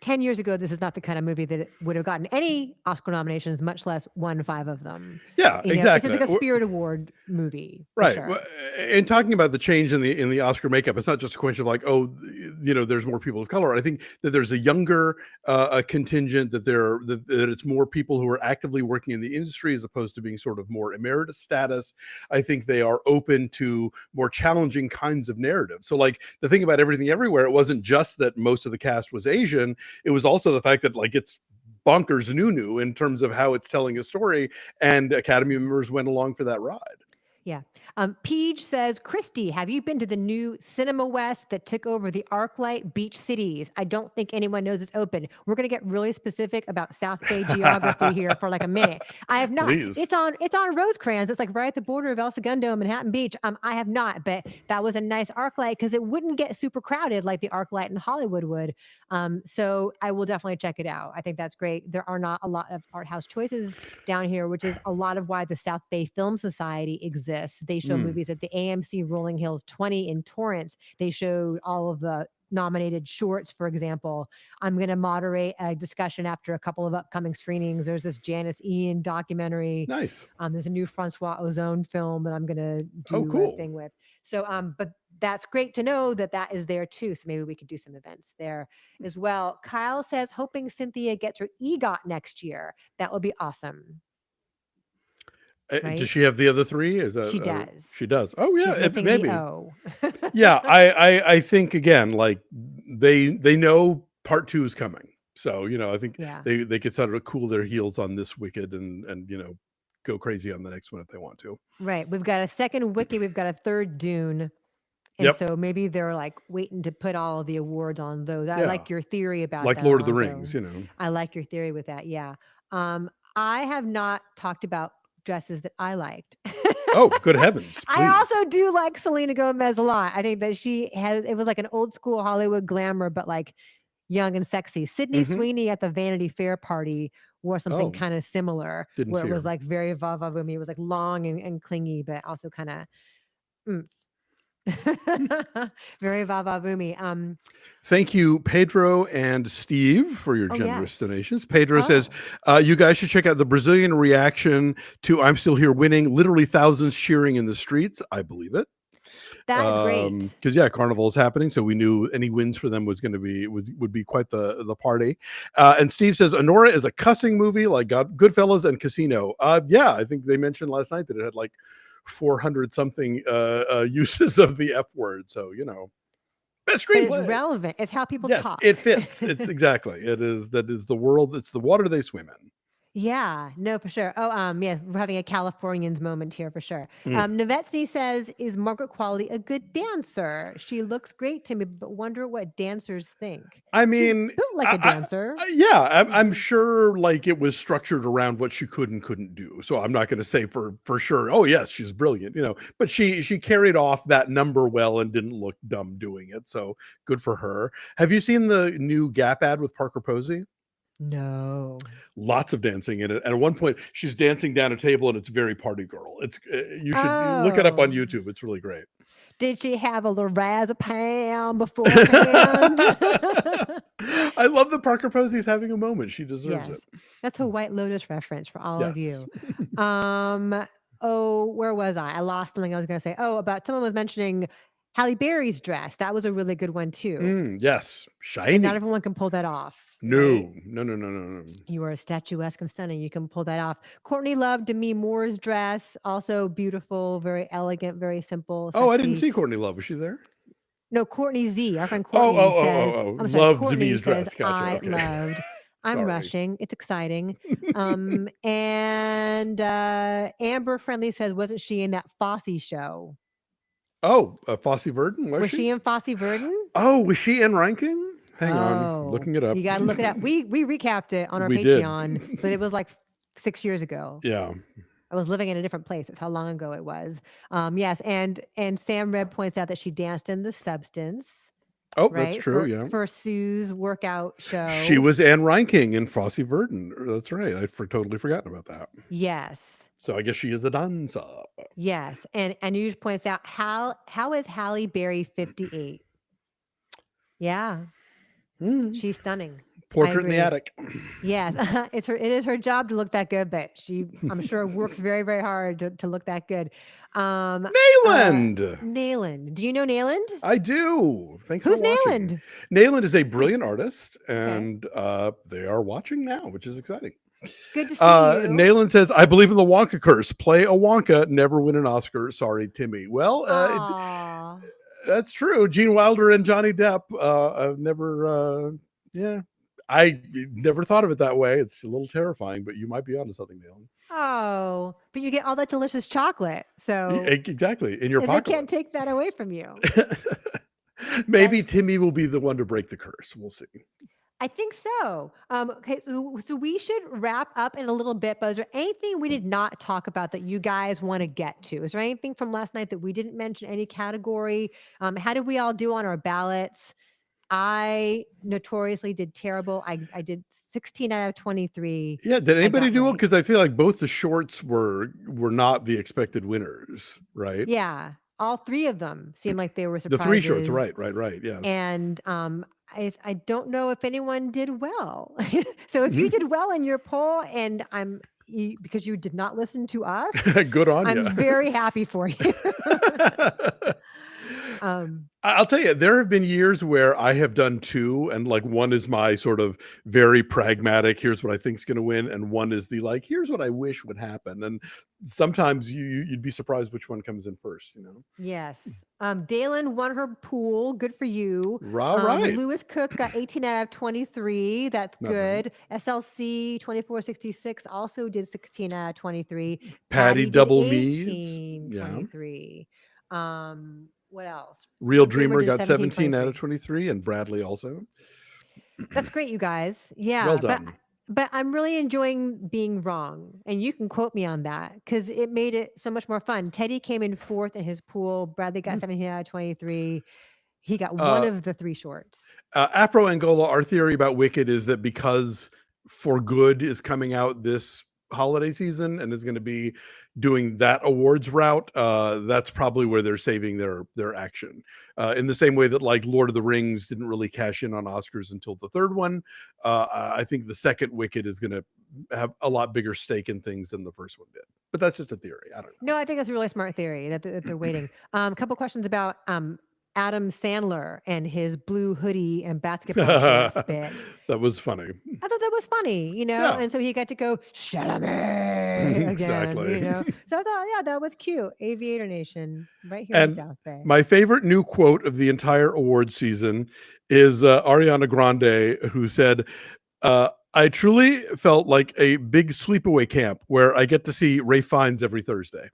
[SPEAKER 2] 10 years ago, this is not the kind of movie that would have gotten any Oscar nominations, much less won 5 of them.
[SPEAKER 1] Yeah,
[SPEAKER 2] It's
[SPEAKER 1] exactly.
[SPEAKER 2] like a Spirit Award movie,
[SPEAKER 1] Right.
[SPEAKER 2] sure.
[SPEAKER 1] And talking about the change in the Oscar makeup, it's not just a question of like, oh, there's more people of color. I think that there's a younger a contingent, that that it's more people who are actively working in the industry as opposed to being sort of more emeritus status. I think they are open to more challenging kinds of narratives. So like the thing about Everything Everywhere, it wasn't just that most of the cast was Asian. It was also the fact that like it's bonkers new in terms of how it's telling a story, and Academy members went along for that ride.
[SPEAKER 2] Yeah. Peach says, Christy, have you been to the new Cinema West that took over the ArcLight Beach Cities? I don't think anyone knows it's open. We're going to get really specific about South Bay geography here for like a minute. I have not.
[SPEAKER 1] Please.
[SPEAKER 2] It's on Rosecrans. It's like right at the border of El Segundo, Manhattan Beach. I have not, but that was a nice ArcLight because it wouldn't get super crowded like the ArcLight in Hollywood would. So I will definitely check it out. I think that's great. There are not a lot of art house choices down here, which is a lot of why the South Bay Film Society exists. They show movies at the AMC Rolling Hills 20 in Torrance. They showed all of the nominated shorts, for example. I'm going to moderate a discussion after a couple of upcoming screenings. There's this Janice Ian documentary.
[SPEAKER 1] Nice.
[SPEAKER 2] There's a new Francois Ozon film that I'm going to do
[SPEAKER 1] cool.
[SPEAKER 2] a thing with. So, but that's great to know that is there too. So maybe we could do some events there as well. Kyle says, hoping Cynthia gets her EGOT next year. That would be awesome. Right?
[SPEAKER 1] Does she have the other 3? Is that
[SPEAKER 2] she does?
[SPEAKER 1] She does. Oh yeah,
[SPEAKER 2] she's missing
[SPEAKER 1] maybe.
[SPEAKER 2] The O.
[SPEAKER 1] Yeah, I think again, like they know part 2 is coming, so I think they could sort of cool their heels on this Wicked and go crazy on the next one if they want to.
[SPEAKER 2] Right. We've got a second Wicked. We've got a third Dune. And so maybe they're like waiting to put all of the awards on those. I like your theory about
[SPEAKER 1] like
[SPEAKER 2] that,
[SPEAKER 1] Lord of the
[SPEAKER 2] Alonso.
[SPEAKER 1] Rings,
[SPEAKER 2] I like your theory with that. Yeah. I have not talked about dresses that I liked.
[SPEAKER 1] Oh, good heavens. Please.
[SPEAKER 2] I also do like Selena Gomez a lot. I think that it was like an old school Hollywood glamour, but like young and sexy. Sydney Sweeney at the Vanity Fair party wore something kind of similar, where it was like very vavavoom. It was like long and clingy, but also kind of very vavavoomy.
[SPEAKER 1] Thank you, Pedro and Steve, for your generous donations. Pedro says, you guys should check out the Brazilian reaction to I'm Still Here winning. Literally thousands cheering in the streets. I believe it.
[SPEAKER 2] That is great.
[SPEAKER 1] Because yeah, Carnival is happening, so we knew any wins for them would be quite the party. And Steve says Anora is a cussing movie like Goodfellas and Casino. Yeah, I think they mentioned last night that it had like 400 something uses of the F word. So best
[SPEAKER 2] But it's
[SPEAKER 1] screenplay.
[SPEAKER 2] relevant. It's how people
[SPEAKER 1] Yes,
[SPEAKER 2] talk.
[SPEAKER 1] it fits. It's exactly. That is the world. It's the water they swim in.
[SPEAKER 2] Yeah, no, for sure. Oh, yeah, we're having a Californians moment here for sure.
[SPEAKER 1] Mm.
[SPEAKER 2] Navetsny says, "Is Margaret Qualley a good dancer? She looks great to me, but wonder what dancers think."
[SPEAKER 1] I
[SPEAKER 2] She's
[SPEAKER 1] mean,
[SPEAKER 2] built like a dancer.
[SPEAKER 1] yeah, I'm sure like it was structured around what she could and couldn't do. So I'm not going to say for sure. Oh yes, she's brilliant, But she carried off that number well and didn't look dumb doing it. So good for her. Have you seen the new Gap ad with Parker Posey?
[SPEAKER 2] No.
[SPEAKER 1] Lots of dancing in it, and at one point she's dancing down a table, and it's very party girl. It's you should look it up on
[SPEAKER 2] Oh.
[SPEAKER 1] YouTube. It's really great.
[SPEAKER 2] Did she have a little razapam beforehand?
[SPEAKER 1] I love that Parker Posey's having a moment. She deserves it.
[SPEAKER 2] Yes. That's a White Lotus reference for all of
[SPEAKER 1] Yes.
[SPEAKER 2] you. Oh, where was I? I lost something I was going to say. Oh, about someone was mentioning Halle Berry's dress. That was a really good one too.
[SPEAKER 1] Yes, shiny.
[SPEAKER 2] And not everyone can pull that off.
[SPEAKER 1] No,
[SPEAKER 2] right?
[SPEAKER 1] no.
[SPEAKER 2] You are statuesque and stunning. You can pull that off. Courtney loved Demi Moore's dress. Also beautiful, very elegant, very simple. Sexy.
[SPEAKER 1] Oh, I didn't see Courtney Love. Was she there?
[SPEAKER 2] No, Courtney Z. Our friend Courtney says, I'm sorry,
[SPEAKER 1] Loved
[SPEAKER 2] Courtney
[SPEAKER 1] Demi's
[SPEAKER 2] says,
[SPEAKER 1] dress. Gotcha.
[SPEAKER 2] I
[SPEAKER 1] Okay.
[SPEAKER 2] loved. I'm
[SPEAKER 1] Sorry.
[SPEAKER 2] rushing. It's exciting. And Amber Friendly says, wasn't she in that Fosse show?
[SPEAKER 1] Oh, Fosse Verdon? Was
[SPEAKER 2] she in Fosse Verdon?
[SPEAKER 1] Oh, was she in Ranking? Hang on, looking it up.
[SPEAKER 2] You got to look it up. We recapped it on our
[SPEAKER 1] We
[SPEAKER 2] Patreon,
[SPEAKER 1] did.
[SPEAKER 2] but it was like 6 years ago.
[SPEAKER 1] Yeah.
[SPEAKER 2] I was living in a different place. That's how long ago it was. Yes, and Sam Reb points out that she danced in The Substance.
[SPEAKER 1] Oh,
[SPEAKER 2] right?
[SPEAKER 1] that's true.
[SPEAKER 2] For Sue's workout show.
[SPEAKER 1] She was Anne Reinking in Fosse Verdon. That's right. I totally forgotten about that.
[SPEAKER 2] Yes.
[SPEAKER 1] So I guess she is a dancer.
[SPEAKER 2] Yes, and Anuj points out how is Halle Berry 58? Yeah, she's stunning.
[SPEAKER 1] Portrait in the attic.
[SPEAKER 2] Yes, it is her job to look that good, but I'm sure works very, very hard to look that good.
[SPEAKER 1] Nayland.
[SPEAKER 2] Nayland. Do you know Nayland?
[SPEAKER 1] I do. Thanks
[SPEAKER 2] Who's
[SPEAKER 1] for watching.
[SPEAKER 2] Nayland?
[SPEAKER 1] Nayland is a brilliant artist, and they are watching now, which is exciting.
[SPEAKER 2] Good to see you.
[SPEAKER 1] Nayland says, I believe in the Wonka curse. Play a Wonka, never win an Oscar. Sorry, Timmy. Well, that's true. Gene Wilder and Johnny Depp. I've never, I never thought of it that way. It's a little terrifying, but you might be onto something, Nayland.
[SPEAKER 2] Oh, but you get all that delicious chocolate. So
[SPEAKER 1] exactly, in your pocket.
[SPEAKER 2] They can't take that away from you.
[SPEAKER 1] Maybe Timmy will be the one to break the curse. We'll see.
[SPEAKER 2] I think so. Okay, so we should wrap up in a little bit, but is there anything we did not talk about that you guys want to get to? Is there anything from last night that we didn't mention, any category? How did we all do on our ballots? I notoriously did terrible. I did 16 out of 23.
[SPEAKER 1] Yeah, did anybody do it? Because I feel like both the shorts were not the expected winners, right?
[SPEAKER 2] Yeah, all three of them seemed like they were surprises.
[SPEAKER 1] The three shorts, right, yes.
[SPEAKER 2] And I don't know if anyone did well. So if you did well in your poll, and because you did not listen to us,
[SPEAKER 1] good on you.
[SPEAKER 2] I'm very happy for you.
[SPEAKER 1] I'll tell you, there have been years where I have done two, and like one is my sort of very pragmatic, here's what I think is going to win, and one is the like, here's what I wish would happen. And sometimes you'd be surprised which one comes in first,
[SPEAKER 2] Yes. Dalen won her pool. Good for you.
[SPEAKER 1] Right.
[SPEAKER 2] Lewis Cook got 18 out of 23. That's not good. Bad. SLC 2466 also did 16 out of 23.
[SPEAKER 1] Patty double
[SPEAKER 2] 18, 23. What else?
[SPEAKER 1] Real Dreamer got 17 out of 23, and Bradley also.
[SPEAKER 2] That's great, you guys. Yeah.
[SPEAKER 1] Well done.
[SPEAKER 2] But I'm really enjoying being wrong. And you can quote me on that because it made it so much more fun. Teddy came in fourth in his pool. Bradley got 17 out of 23. He got one of the three shorts.
[SPEAKER 1] Afro Angola, our theory about Wicked is that because For Good is coming out this holiday season and is going to be doing that awards route, that's probably where they're saving their action. In the same way that like Lord of the Rings didn't really cash in on Oscars until the third one, I think the second Wicked is going to have a lot bigger stake in things than the first one did. But that's just a theory. I don't
[SPEAKER 2] No, I think that's a really smart theory that they're waiting. A couple questions about Adam Sandler and his blue hoodie and basketball shorts
[SPEAKER 1] know.
[SPEAKER 2] bit.
[SPEAKER 1] That was funny.
[SPEAKER 2] I thought that was funny,
[SPEAKER 1] Yeah.
[SPEAKER 2] and so he got to go Chalamet again,
[SPEAKER 1] Exactly.
[SPEAKER 2] So I thought, yeah, that was cute. Aviator Nation, right here in the
[SPEAKER 1] And
[SPEAKER 2] South Bay.
[SPEAKER 1] my favorite new quote of the entire award season is Ariana Grande, who said, I truly felt like a big sleepaway camp where I get to see Ray Fiennes every Thursday.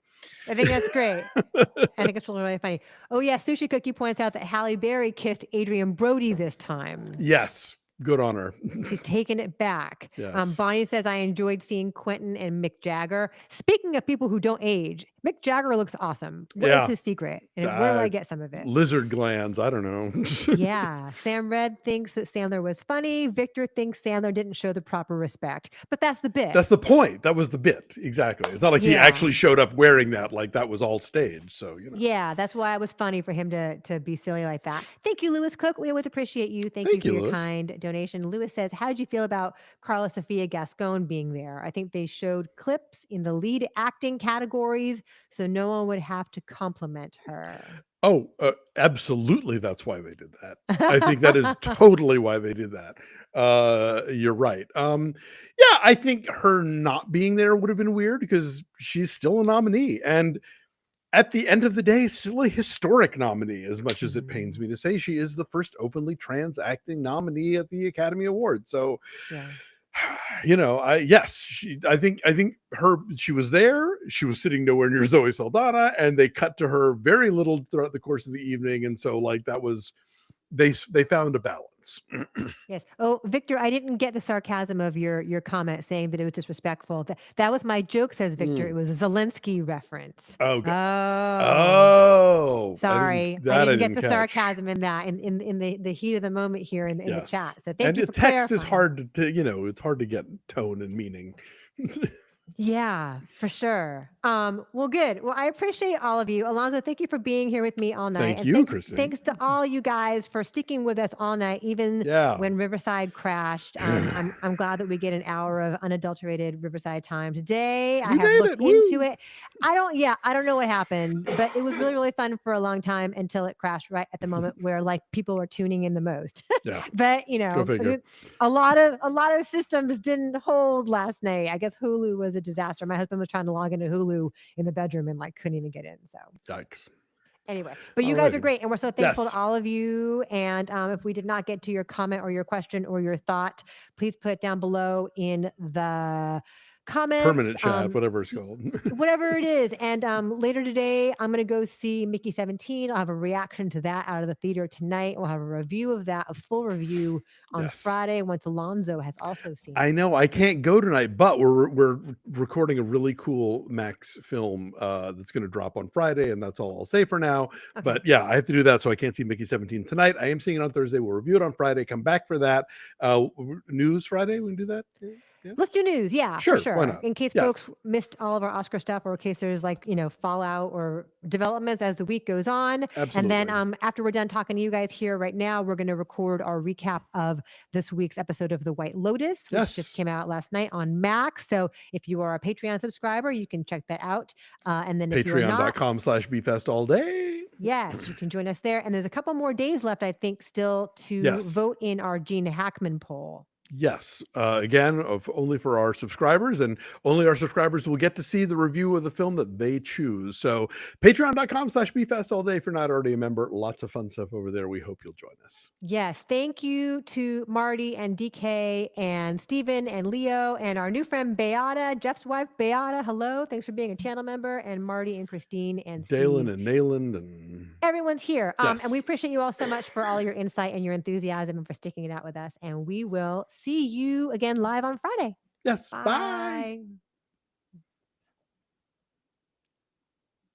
[SPEAKER 2] I think that's great. I think it's really, really funny. Oh yeah, Sushi Cookie points out that Halle Berry kissed Adrian Brody this time.
[SPEAKER 1] Yes. Good on her.
[SPEAKER 2] She's taken it back.
[SPEAKER 1] Yes.
[SPEAKER 2] Bonnie says, I enjoyed seeing Quentin and Mick Jagger. Speaking of people who don't age, Mick Jagger looks awesome. What is his secret? And where do I get some of it?
[SPEAKER 1] Lizard glands. I don't know.
[SPEAKER 2] Yeah. Sam Red thinks that Sandler was funny. Victor thinks Sandler didn't show the proper respect. But that's the bit.
[SPEAKER 1] That's the point. That was the bit. Exactly. It's not like he actually showed up wearing that. Like that was all staged. So,
[SPEAKER 2] Yeah, that's why it was funny for him to be silly like that. Thank you, Lewis Cook. We always appreciate you. Thank you for your
[SPEAKER 1] Lewis.
[SPEAKER 2] kind donation. Lewis says, how did you feel about Carla Sofia Gascon being there? I think they showed clips in the lead acting categories, so no one would have to compliment her.
[SPEAKER 1] Oh, absolutely. That's why they did that. I think that is totally why they did that. You're right. Yeah, I think her not being there would have been weird because she's still a nominee. And at the end of the day, still a historic nominee, as much as it pains me to say. She is the first openly trans acting nominee at the Academy Awards. So,
[SPEAKER 2] yeah.
[SPEAKER 1] I think she was there. She was sitting nowhere near Zoe Saldana, and they cut to her very little throughout the course of the evening. And so, like, that was they found a balance.
[SPEAKER 2] Yes. Oh, Victor, I didn't get the sarcasm of your comment saying that it was disrespectful. That was my joke, says Victor. It was a Zelensky reference.
[SPEAKER 1] Oh,
[SPEAKER 2] sorry, I didn't get the
[SPEAKER 1] catch.
[SPEAKER 2] sarcasm in that in the heat of the moment here in the chat. So thank you for
[SPEAKER 1] text
[SPEAKER 2] clarifying.
[SPEAKER 1] is hard to it's hard to get tone and meaning.
[SPEAKER 2] Yeah, for sure. Well, good. Well, I appreciate all of you. Alonso, thank you for being here with me all night.
[SPEAKER 1] Thank you, Christine.
[SPEAKER 2] Thanks to all you guys for sticking with us all night, even when Riverside crashed. I'm glad that we get an hour of unadulterated Riverside time today. I have looked into it. I don't know what happened, but it was really, really fun for a long time until it crashed right at the moment where like people were tuning in the most.
[SPEAKER 1] Yeah.
[SPEAKER 2] But a lot of systems didn't hold last night. I guess Hulu was a disaster. My husband was trying to log into Hulu in the bedroom and like couldn't even get in. So
[SPEAKER 1] yikes.
[SPEAKER 2] Anyway, but you guys are great, and we're so thankful to all of you. And if we did not get to your comment or your question or your thought, please put it down below in the comments.
[SPEAKER 1] Permanent chat, whatever it's called.
[SPEAKER 2] Whatever it is. And later today, I'm going to go see Mickey 17. I'll have a reaction to that out of the theater tonight. We'll have a review of that, a full review on Friday once Alonso has also seen it.
[SPEAKER 1] I know I can't go tonight, but we're recording a really cool Max film that's going to drop on Friday, and that's all I'll say for now. Okay. But yeah, I have to do that, so I can't see Mickey 17 tonight. I am seeing it on Thursday. We'll review it on Friday. Come back for that. News Friday, we can do that. Yeah.
[SPEAKER 2] Let's do news. Yeah,
[SPEAKER 1] sure,
[SPEAKER 2] for sure.
[SPEAKER 1] Why not?
[SPEAKER 2] In case folks missed all of our Oscar stuff or in case there's like, fallout or developments as the week goes on.
[SPEAKER 1] Absolutely.
[SPEAKER 2] And then after we're done talking to you guys here right now, we're going to record our recap of this week's episode of The White Lotus, which just came out last night on Max. So if you are a Patreon subscriber, you can check that out. And then if you're not,
[SPEAKER 1] patreon.com/bfestallday.
[SPEAKER 2] Yes, you can join us there. And there's a couple more days left, I think, still to vote in our Gene Hackman poll.
[SPEAKER 1] Yes. Again, only for our subscribers, and only our subscribers will get to see the review of the film that they choose. So patreon.com/bfestallday if you're not already a member. Lots of fun stuff over there. We hope you'll join us.
[SPEAKER 2] Yes. Thank you to Marty and DK and Steven and Leo and our new friend Beata, Jeff's wife Beata. Hello. Thanks for being a channel member. And Marty and Christine and Steve.
[SPEAKER 1] Dalen and Nayland and
[SPEAKER 2] everyone's here. And we appreciate you all so much for all your insight and your enthusiasm and for sticking it out with us. And we will see you again live on Friday.
[SPEAKER 1] Yes.
[SPEAKER 2] Bye.